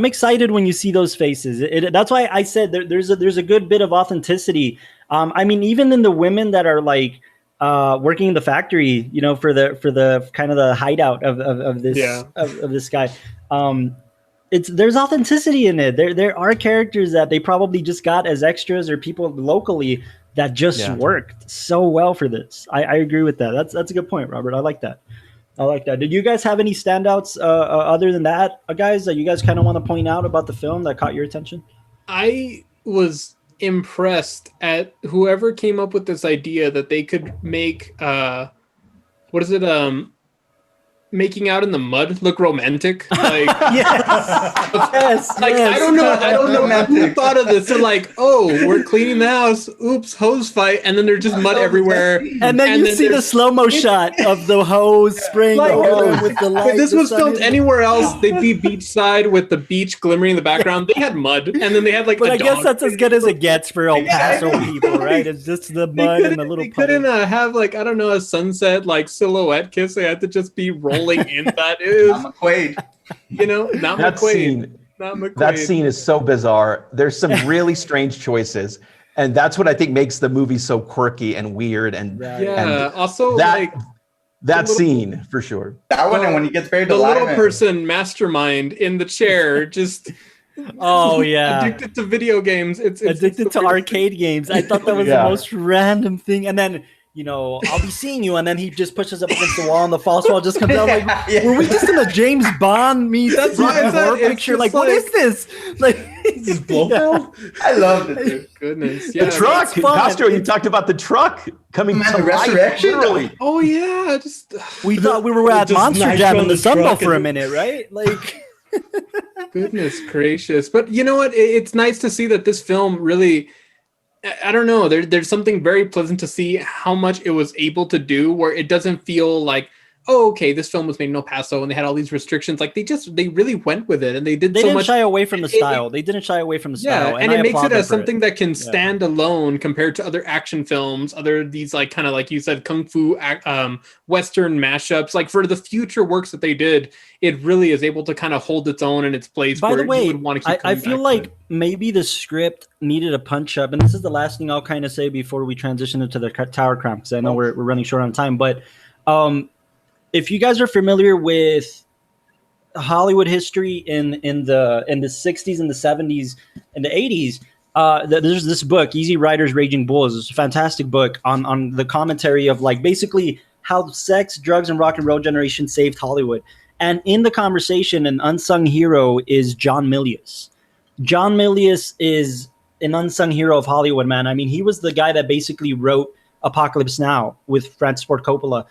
excited when you see those faces. That's why I said there's a good bit of authenticity. I mean, even in the women that are like working in the factory, for the kind of the hideout of this guy. There's authenticity in it. There are characters that they probably just got as extras or people locally that just worked so well for this. I agree with that. That's a good point, Robert. I like that. Did you guys have any standouts other than that, guys, that you guys kind of want to point out about the film that caught your attention? I was impressed at whoever came up with this idea that they could make making out in the mud look romantic. Like yes. I don't know who thought of this. They're like, oh, we're cleaning the house, oops, hose fight, and then there's just mud everywhere, and then you see the slow-mo shot of the hose spraying the hose with the light. If this was filmed anywhere else, they'd be beachside with the beach glimmering in the background. They had mud, and then they had like. But I guess that's as good as it gets for El Paso people, right? It's just the mud and the little. They couldn't have like, I don't know, a sunset like silhouette kiss. They had to just be rolling in that. It was McQuade. Not McQuade. Not McQuade. That scene is so bizarre. There's some really strange choices, and that's what I think makes the movie so quirky and weird. And also that scene for sure. That one, and when he gets buried, the little person mastermind in the chair, just addicted to video games. It's addicted to arcade games. I thought that was the most random thing, and then. I'll be seeing you, and then he just pushes up against the wall, and the false wall just comes out. Like, were we just in a James Bond horror picture? Like, what is this? Like, Just Blofeld? I loved it, dude. Goodness. The truck. Castro, you talked about the truck coming to the life, resurrection. literally. Oh yeah, just We thought we were at Just Monster Nitro Jam in in the the Sun Bowl truck for a and- minute, right? Like, goodness gracious. But you know what? It's nice to see that this film really, I don't know, there's something very pleasant to see how much it was able to do, where it doesn't feel like, oh, okay, this film was made in El Paso and they had all these restrictions. Like they really went with it, and they they so didn't much. shy away from the style. They didn't shy away from the Yeah, style. and it I makes applaud it them as for it. something that can stand alone compared to other action films, these like kind of like you said, kung fu Western mashups. Like for the future works that they did, it really is able to kind of hold its own in its place. By the way, you would want to keep I coming feel back like to it. maybe the script needed a punch up, and this is the last thing I'll kind of say before we transition into the Tower Crown, because I know we're running short on time. But if you guys are familiar with Hollywood history in the 60s and the 70s and the 80s, there's this book, Easy Riders, Raging Bulls. It's a fantastic book on the commentary of like basically how sex, drugs, and rock and roll generation saved Hollywood. And in the conversation, an unsung hero is John Milius. John Milius is an unsung hero of Hollywood, man. I mean, he was the guy that basically wrote Apocalypse Now with Francis Ford Coppola.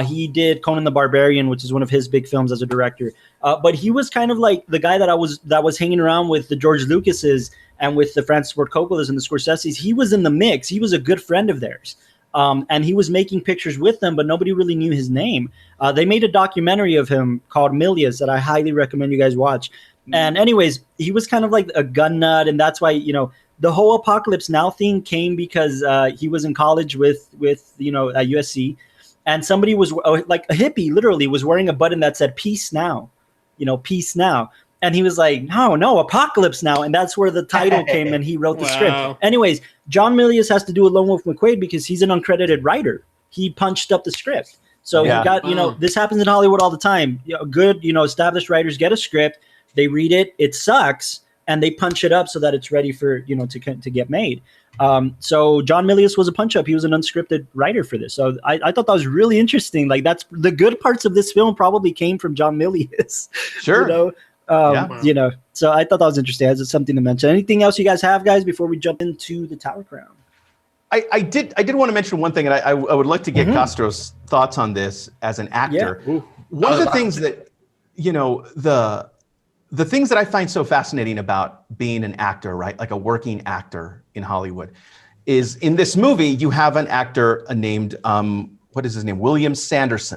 He did Conan the Barbarian, which is one of his big films as a director. But he was kind of like the guy that was hanging around with the George Lucases and with the Francis Ford Coppolas and the Scorseses. He was in the mix. He was a good friend of theirs. And he was making pictures with them, but nobody really knew his name. They made a documentary of him called Milius that I highly recommend you guys watch. And anyways, he was kind of like a gun nut, and that's why, the whole Apocalypse Now thing came because he was in college with at USC, and somebody was like a hippie literally was wearing a button that said "Peace Now," Peace Now, and he was like, no, Apocalypse Now, and that's where the title came, and he wrote the script. Anyways, John Milius has to do a lone Wolf McQuade because he's an uncredited writer. He punched up the script, so he got this happens in Hollywood all the time. Good established writers get a script, they read it, it sucks, and they punch it up so that it's ready for to get made. So John Milius was a punch up. He was an unscripted writer for this. So I thought that was really interesting. Like that's the good parts of this film probably came from John Milius. Sure. So I thought that was interesting. That's something to mention. Anything else you guys have, guys, before we jump into the Tower Crown? I did want to mention one thing, and I would like to get Castro's thoughts on this as an actor. Yeah. One of the things that the things that I find so fascinating about being an actor, right, like a working actor in Hollywood, is in this movie you have an actor named what is his name? William Sanders,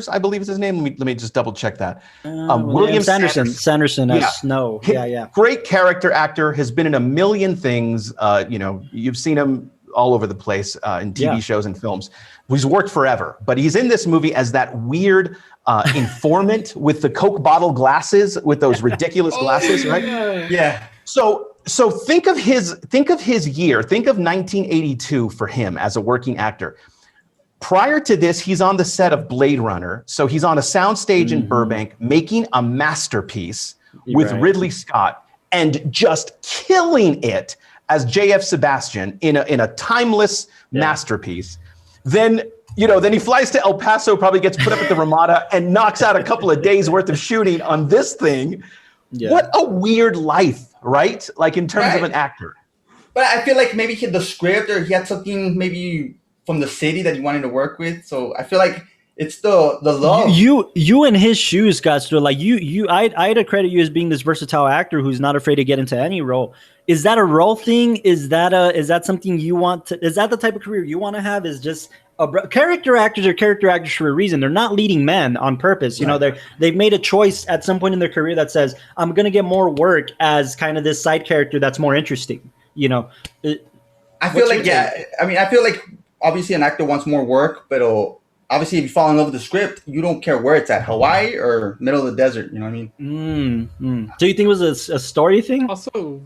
I believe is his name. Let me just double check that. William Sanderson as Snow. Yeah. Great character actor, has been in a million things. You've seen him all over the place in TV shows and films. He's worked forever, but he's in this movie as that weird informant with the Coke bottle glasses, with those ridiculous glasses, right? Yeah. So think of his year. Think of 1982 for him as a working actor. Prior to this, he's on the set of Blade Runner. So he's on a soundstage in Burbank making a masterpiece with Ridley Scott and just killing it as J.F. Sebastian in a timeless masterpiece. Then he flies to El Paso, probably gets put up at the Ramada and knocks out a couple of days worth of shooting on this thing. Yeah. What a weird life, right? Like in terms of an actor. But I feel like maybe he had the script, or he had something maybe from the city that he wanted to work with. So I feel like it's the love. You in his shoes, Castro. Like I'd credit you as being this versatile actor who's not afraid to get into any role. Is that a role thing? Is that something you want to? Is that the type of career you want to have? Is just character actors are character actors for a reason. They're not leading men on purpose. They've made a choice at some point in their career that says, I'm going to get more work as kind of this side character that's more interesting. I feel like obviously an actor wants more work, but obviously if you fall in love with the script, you don't care where it's at, Hawaii or middle of the desert. You know what I mean? So you think it was a story thing? Also,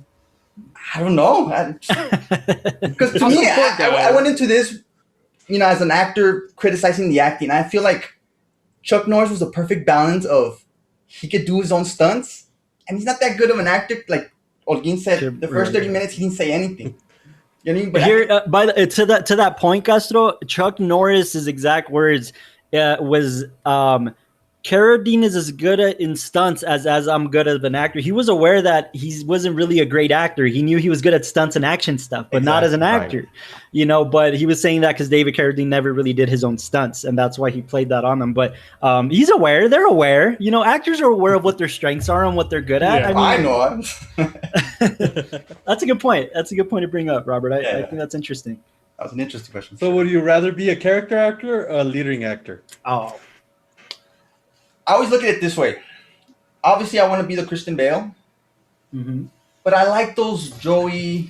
I don't know. Because to me, I went into this, as an actor criticizing the acting. I feel like Chuck Norris was the perfect balance of he could do his own stunts, and he's not that good of an actor. Like Holguin said, the first 30 minutes he didn't say anything. You know what I mean? But to that point, Castro, Chuck Norris's exact words was Carradine is as good in stunts as I'm good of an actor. He was aware that he wasn't really a great actor. He knew he was good at stunts and action stuff, but not as an actor, But he was saying that because David Carradine never really did his own stunts, and that's why he played that on them. But he's aware. They're aware. Actors are aware of what their strengths are and what they're good at. Yeah, I know. That's a good point. That's a good point to bring up, Robert. I think that's interesting. That was an interesting question. So would you rather be a character actor or a leading actor? Oh. I always look at it this way. Obviously, I want to be the Christian Bale. Mm-hmm. But I like those Joey,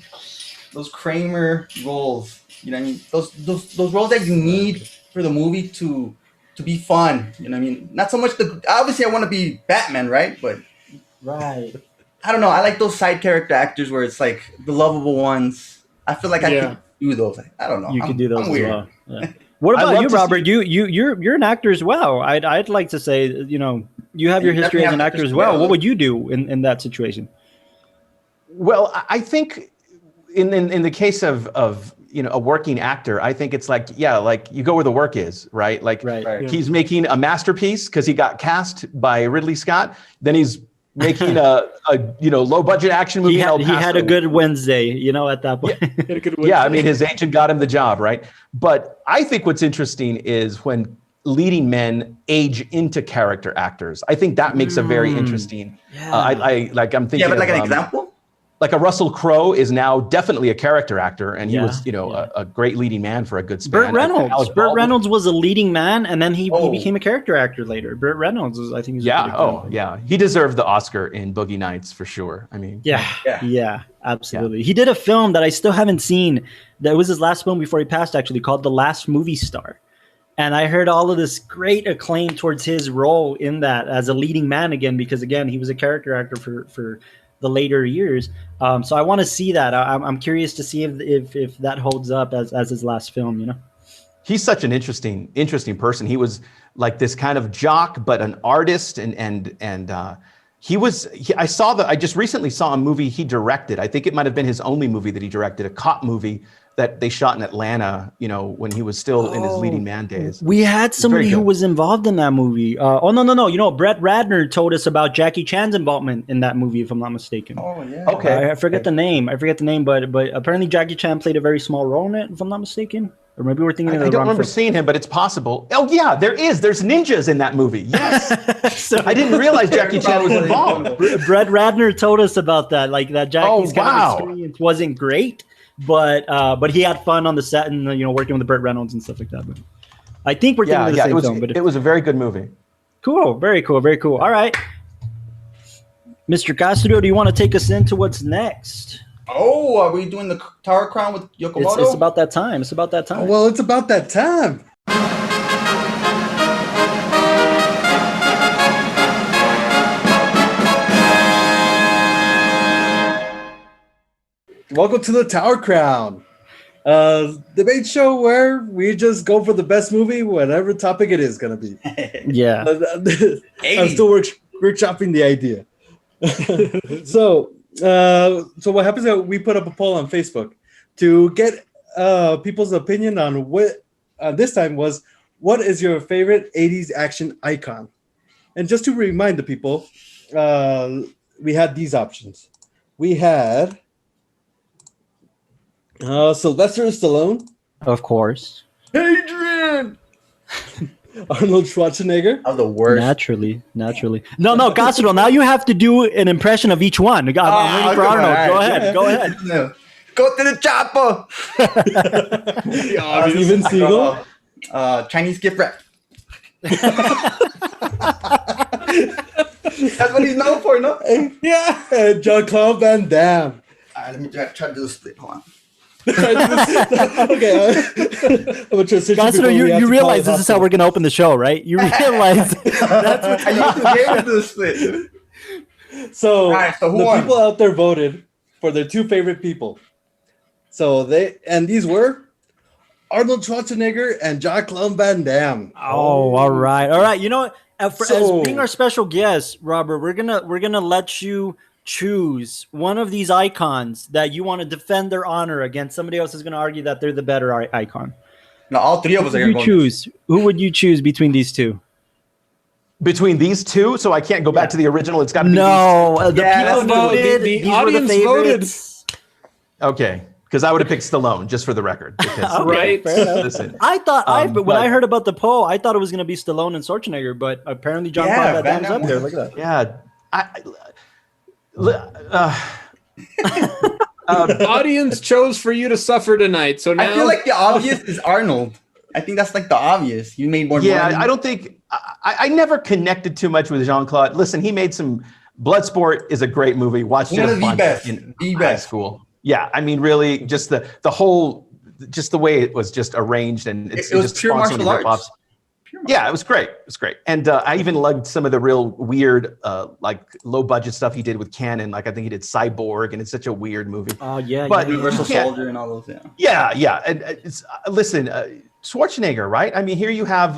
those Kramer roles. You know what I mean? Those roles that you need for the movie to be fun. You know what I mean? Not so much obviously I want to be Batman, right? But right. I don't know. I like those side character actors where it's like the lovable ones. I feel like I could do those. I don't know. You could do those as well. Yeah. What about you, Robert? You're an actor as well. I'd like to say, you have your history as an actor as well. What would you do in that situation? Well, I think in the case of a working actor, I think it's like you go where the work is, right? Like he's making a masterpiece because he got cast by Ridley Scott. Then he's making a low budget action movie. He had a good Wednesday, at that point. Yeah, I mean his agent got him the job, right? But I think what's interesting is when leading men age into character actors. I think that makes a very interesting. Yeah. I'm thinking. Yeah, but like an example. Like a Russell Crowe is now definitely a character actor, and he was, a great leading man for a good span. Burt Reynolds was a leading man, and then he became a character actor later. Burt Reynolds was, I think, he deserved the Oscar in Boogie Nights for sure. I mean, yeah, absolutely. Yeah. He did a film that I still haven't seen. That was his last film before he passed, actually, called The Last Movie Star. And I heard all of this great acclaim towards his role in that as a leading man again, because again, he was a character actor for the later years. So I want to see that. I'm curious to see if that holds up as his last film, He's such an interesting person. He was like this kind of jock, but an artist. I just recently saw a movie he directed. I think it might've been his only movie that he directed, a cop movie that they shot in Atlanta, when he was still in his leading man days. We had somebody who was involved in that movie. No. Brett Ratner told us about Jackie Chan's involvement in that movie, if I'm not mistaken. Oh, yeah. Okay. I forget the name, but apparently Jackie Chan played a very small role in it, if I'm not mistaken. Or maybe we're thinking of the I don't remember seeing him, but it's possible. Oh, yeah, there is. There's ninjas in that movie. Yes. I didn't realize Jackie Chan was involved. Brett Ratner told us about that, like that Jackie's kind of experience wasn't great. But he had fun on the set and working with Burt Reynolds and stuff like that. But I think we're thinking of the same film. But it was a very good movie. Cool, very cool, very cool. All right, Mr. Castro, do you want to take us into what's next? Oh, are we doing the Tower Crown with Yokomoto? It's about that time. Oh, well, it's about that time. Welcome to the Tower Crown, debate show where we just go for the best movie, whatever topic it is going to be. Yeah. I'm still workshopping the idea. So what happens is that we put up a poll on Facebook to get people's opinion on what this time was, what is your favorite 80s action icon? And just to remind the people, we had these options. We had Sylvester Stallone. Of course. Adrian! Arnold Schwarzenegger. I'm the worst. Naturally. No, Castro, now you have to do an impression of each one. I'm ready for Arnold. Right. Go ahead. No. Go to the chopper. Steven Seagal. Chinese gift wrap. That's what he's known for, no? Yeah. Jean-Claude Van Damme. All right, let me try to do the split. Hold on. Okay. Castro, you realize this is how we're going to open the show, right? You realize that's what I used to do the split. So the people out there voted for their two favorite people. So these were Arnold Schwarzenegger and Jean-Claude Van Damme. Oh, all right. You know what? As being our special guest, Robert, we're gonna let you choose one of these icons that you want to defend their honor against somebody else is going to argue that they're the better icon. No, all three of us are going to choose. Who would you choose between these two? between these two, so I can't go back to the original. It's got to be the people voted. The These audience were the voted. favorites. Okay, because I would have picked Stallone just for the record. Because, Right. Listen, I thought when but- I heard about the poll, I thought it was going to be Stallone and Schwarzenegger, but apparently John Claude Van Damme's up there. Look at that. yeah, Audience chose for you to suffer tonight. So now I feel like the obvious is Arnold. I think that's like the obvious. You made more money. I don't think I never connected too much with Jean-Claude. Listen, he made some Bloodsport is a great movie. Watched it a bunch in high school. Yeah, I mean, really, just the whole, just the way it was just arranged, and it was just pure martial arts. Yeah, it was great. It was great, and I even loved some of the real weird, like low budget stuff he did with Cannon. Like I think he did Cyborg, and it's such a weird movie. Oh yeah, but Universal Soldier and all those. Yeah. And listen, Schwarzenegger, right? I mean, here you have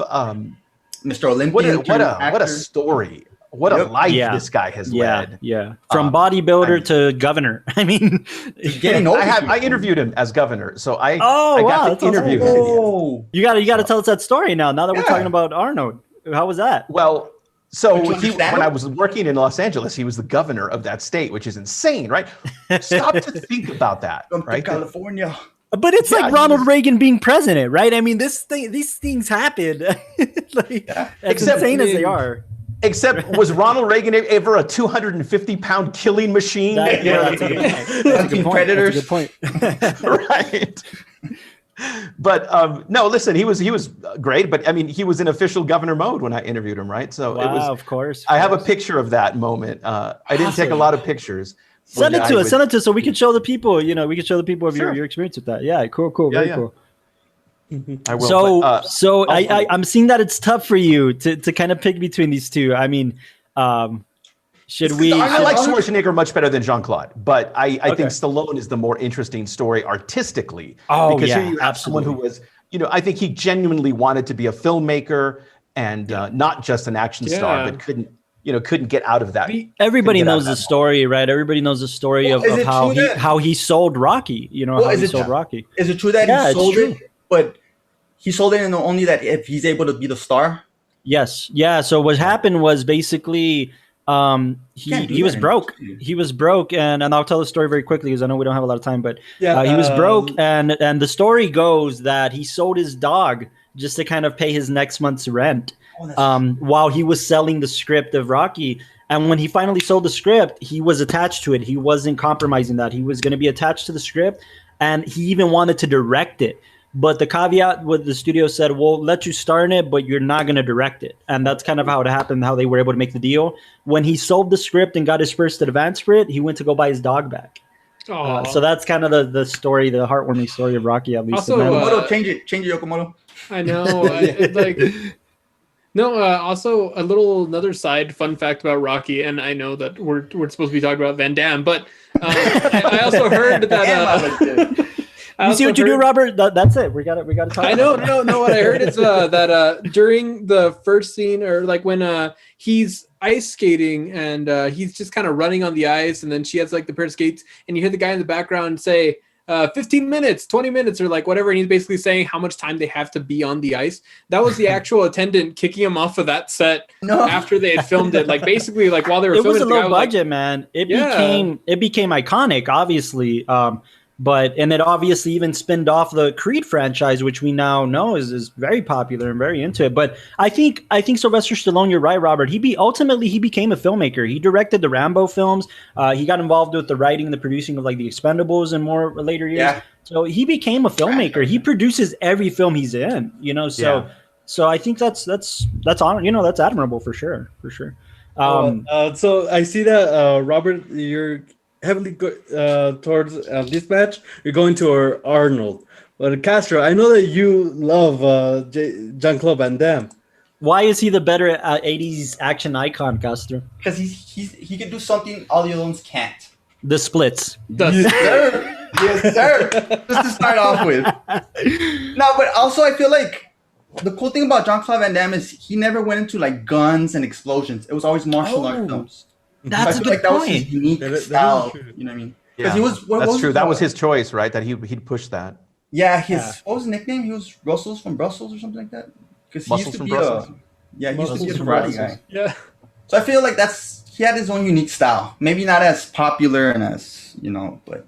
Mr. Olympia. What a story. What a life this guy has led. Yeah. From bodybuilder to governor. I mean, getting old. I interviewed him as governor, so I wow, got to interview him. You got to tell us that story now. Now that we're talking about Arnold, how was that? Well, so when I was working in Los Angeles, he was the governor of that state, which is insane, right? Stop to think about that, right? California. But it's like Ronald Reagan being president, right? I mean, these things happen. As insane as they are. Except, was Ronald Reagan ever a 250-pound killing machine? That's a good point. Predators. That's a good point. Right. But no, listen, he was great. But I mean, he was in official governor mode when I interviewed him, right? So it was. Of course. I have a picture of that moment. I didn't take a lot of pictures. Send it to us, so we can show the people. You know, we can show the people of your experience with that. Yeah, cool, very cool. I will. I'm seeing that it's tough for you to kind of pick between these two. I mean, should we? I like Schwarzenegger much better than Jean-Claude, but I think Stallone is the more interesting story artistically. Because here you have someone who was, I think he genuinely wanted to be a filmmaker and not just an action star, but couldn't get out of that. Everybody knows the story, right? Everybody knows the story of how he sold Rocky. How he sold Rocky. Is it true that he sold it? But he sold it only that if he's able to be the star. Yes. Yeah. So what happened was basically he was broke. He was broke, and I'll tell the story very quickly because I know we don't have a lot of time. But he was broke, and the story goes that he sold his dog just to kind of pay his next month's rent while he was selling the script of Rocky. And when he finally sold the script, he was attached to it. He wasn't compromising that. He was going to be attached to the script, and he even wanted to direct it. But the caveat with the studio said, we'll let you star in it, but you're not going to direct it. And that's kind of how it happened, how they were able to make the deal. When he sold the script and got his first advance for it, he went to go buy his dog back. So that's kind of the story, the heartwarming story of Rocky, at least. Also, change it, Yokomoto. I know. Also another side fun fact about Rocky, and I know that we're supposed to be talking about Van Damme, but I also heard that... You see what you do, Robert? That's it. We got to talk. I know. No. What I heard is that during the first scene, or like when he's ice skating and he's just kind of running on the ice, and then she has like the pair of skates, and you hear the guy in the background say 15 minutes, 20 minutes, or like whatever, and he's basically saying how much time they have to be on the ice. That was the actual attendant kicking him off of that set after they had filmed it. Like basically, like while they were filming it was a low budget, man. It became iconic, obviously. And it obviously even spinned off the Creed franchise, which we now know is very popular and very into it. But I think Sylvester Stallone, you're right, Robert. He became a filmmaker. He directed the Rambo films. He got involved with the writing and the producing of like the Expendables and more later years. Yeah. So he became a filmmaker. He produces every film he's in. So I think that's honor. That's admirable for sure. So I see that Robert, you're heavily towards this match. You're going to Arnold, but Castro, I know that you love Jean-Claude Van Damme. Why is he the better 80s action icon, Castro? Because he can do something all the other ones can't. The splits. Yes, sir. Just to start off with. No, but also I feel like the cool thing about Jean-Claude Van Damme is he never went into like guns and explosions. It was always martial art films. That's a good point. That was his unique style. You know what I mean? Yeah, that's true. That was his choice, right? That he'd push that. Yeah, what was his nickname? He was Russell's from Brussels or something like that. Because he used to be Yeah, he used to be a karate guy. Yeah. So I feel like he had his own unique style. Maybe not as popular and as, but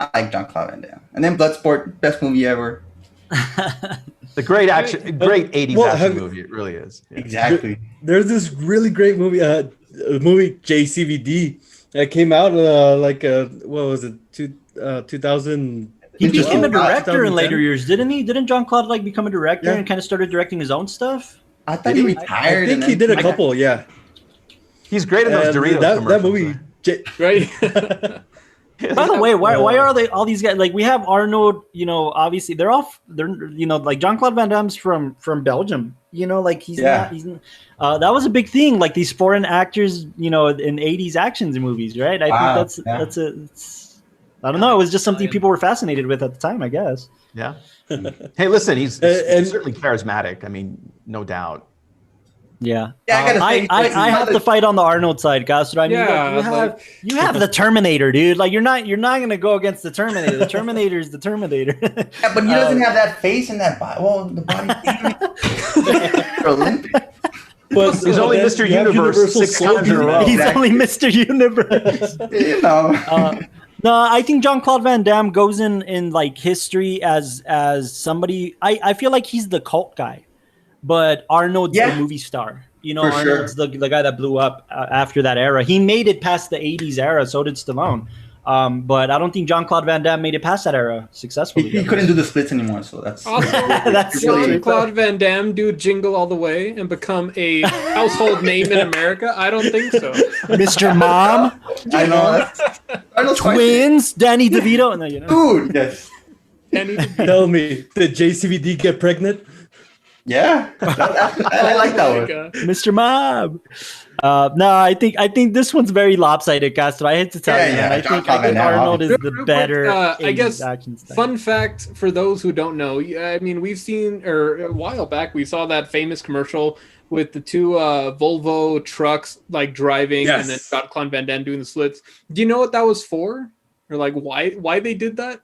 I like Jean-Claude Van Damme. And then Bloodsport, best movie ever. The great 80s action movie. It really is. Yeah. Exactly. There's this really great movie, JCVD, that came out what was it, 2000. He became a director in later years, didn't he? Didn't Jean-Claude become a director and kind of started directing his own stuff? I thought he retired. I think he did a couple. Yeah. He's great in those Doritos that movie. Right. By the way, why are they all these guys? Like we have Arnold, obviously they're like Jean-Claude Van Damme's from Belgium. He's not. That was a big thing. Like these foreign actors, in 80s actions movies, right? I think I don't know. It was just something people were fascinated with at the time, I guess. Yeah. Hey, listen, he's certainly charismatic. I mean, no doubt. Yeah. I have to fight on the Arnold side, Castro. I mean, you have the Terminator, dude. Like you're not gonna go against the Terminator. The Terminator is the Terminator. Yeah, but he doesn't have that face and that body. Well, the body. But he's only Mr. Universe 6 times in a row. He's only Mr. Universe. No, I think Jean-Claude Van Damme goes in like history as somebody. I feel like he's the cult guy, but Arnold's the movie star. Arnold's the guy that blew up after that era. He made it past the 80s era, so did Stallone. But I don't think Jean-Claude Van Damme made it past that era successfully. He couldn't do the splits anymore, so that's also that's Jean-Claude Van Damme do Jingle All the Way and become a household name in America? I don't think so. Mr. Mom, I know. Twins, Danny DeVito, Dude, yes. Tell me, did JCVD get pregnant? Yeah, I like that one. Mr. Mom. No, I think this one's very lopsided, Castro. I hate to tell you, man. I think Arnold is the better. I guess. Fun fact for those who don't know. I mean, we've seen, or a while back, we saw that famous commercial with the two Volvo trucks driving, and then Jean-Claude Van Damme doing the splits. Do you know what that was for, or why they did that?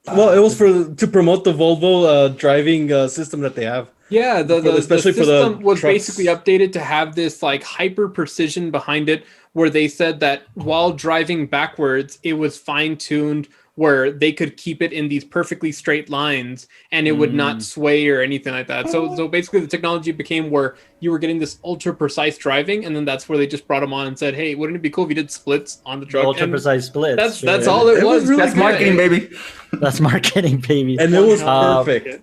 Well, it was to promote the Volvo driving system that they have. Yeah, especially the system was trucks. basically updated to have this hyper precision behind it, where they said that while driving backwards, it was fine tuned where they could keep it in these perfectly straight lines and it would not sway or anything like that. So basically the technology became where you were getting this ultra precise driving, and then that's where they just brought them on and said, hey, wouldn't it be cool if you did splits on the truck? Ultra precise splits. That's all it was. Really that's marketing, baby. That's marketing, baby. And it was perfect.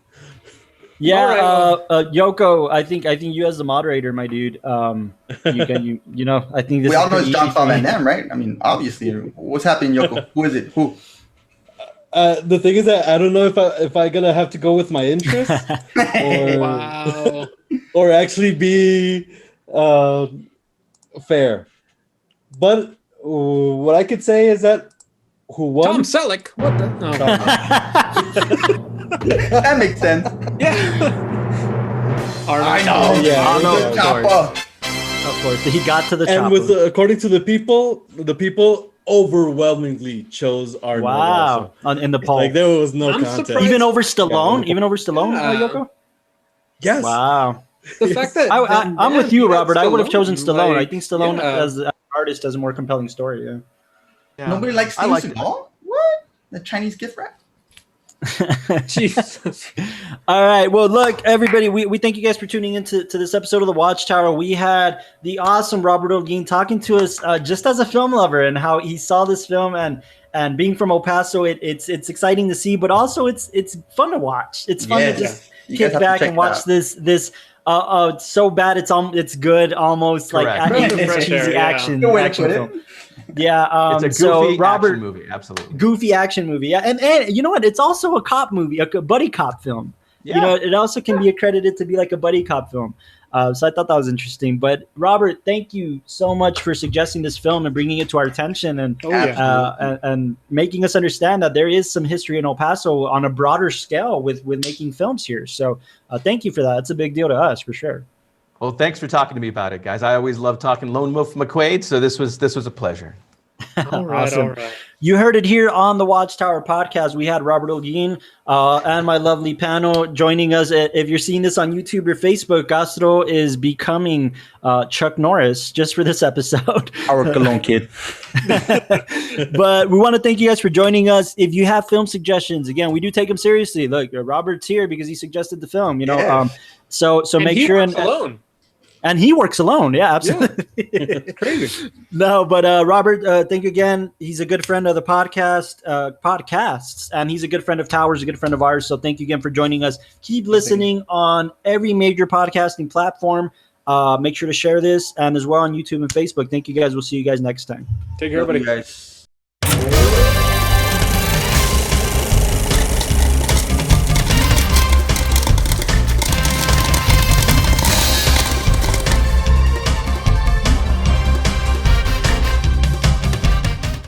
Yeah, right, Yoko, I think you as the moderator, my dude, I think this we all know it's Jean-Claude Van Damme, right? I mean, obviously. What's happening, Yoko? Who is it? Who? The thing is that I don't know if I'm gonna have to go with my interest or actually be fair. But what I could say is that who won? Tom Selleck. What the? No. That makes sense. Yeah. I know. Yeah. Arnold Chopper. Of course, he got to the chopper. And according to the people overwhelmingly chose Arnold. Wow. In the poll. There was no contest. Even over Stallone? Yoko? Yes. Wow. The fact that I'm with you, Robert. I would have chosen Stallone. I think Stallone as an artist has a more compelling story. Yeah. Nobody likes Steve Seagal? What? The Chinese gift wrap? Jesus. All right. Well, look, everybody, we thank you guys for tuning into this episode of the Watchtower. We had the awesome Robert Holguin talking to us just as a film lover and how he saw this film, and being from El Paso, it's exciting to see, but also it's fun to watch. It's fun to just kick back and watch this it's so bad it's good, almost. Correct. Like it's cheesy action film. Yeah, it's a goofy action movie, absolutely. Goofy action movie, yeah, and you know what? It's also a cop movie, a buddy cop film. Yeah. It also can be accredited to be like a buddy cop film. So I thought that was interesting. But Robert, thank you so much for suggesting this film and bringing it to our attention and making us understand that there is some history in El Paso on a broader scale with making films here. So thank you for that. It's a big deal to us for sure. Well, thanks for talking to me about it, guys. I always love talking Lone Wolf McQuade, so this was a pleasure. All right, Awesome. all right. You heard it here on the WatchTower Podcast. We had Robert Holguin and my lovely panel joining us. If you're seeing this on YouTube or Facebook, Castro is becoming Chuck Norris just for this episode. Our cologne kid. But we want to thank you guys for joining us. If you have film suggestions, again, we do take them seriously. Look, Robert's here because he suggested the film. So And make he sure works alone. And he works alone. Yeah, absolutely. Yeah, it's crazy. No, but Robert, thank you again. He's a good friend of the podcasts, and he's a good friend of Towers, a good friend of ours. So thank you again for joining us. Keep listening on every major podcasting platform. Make sure to share this, and as well on YouTube and Facebook. Thank you guys. We'll see you guys next time. Take care, everybody. Guys.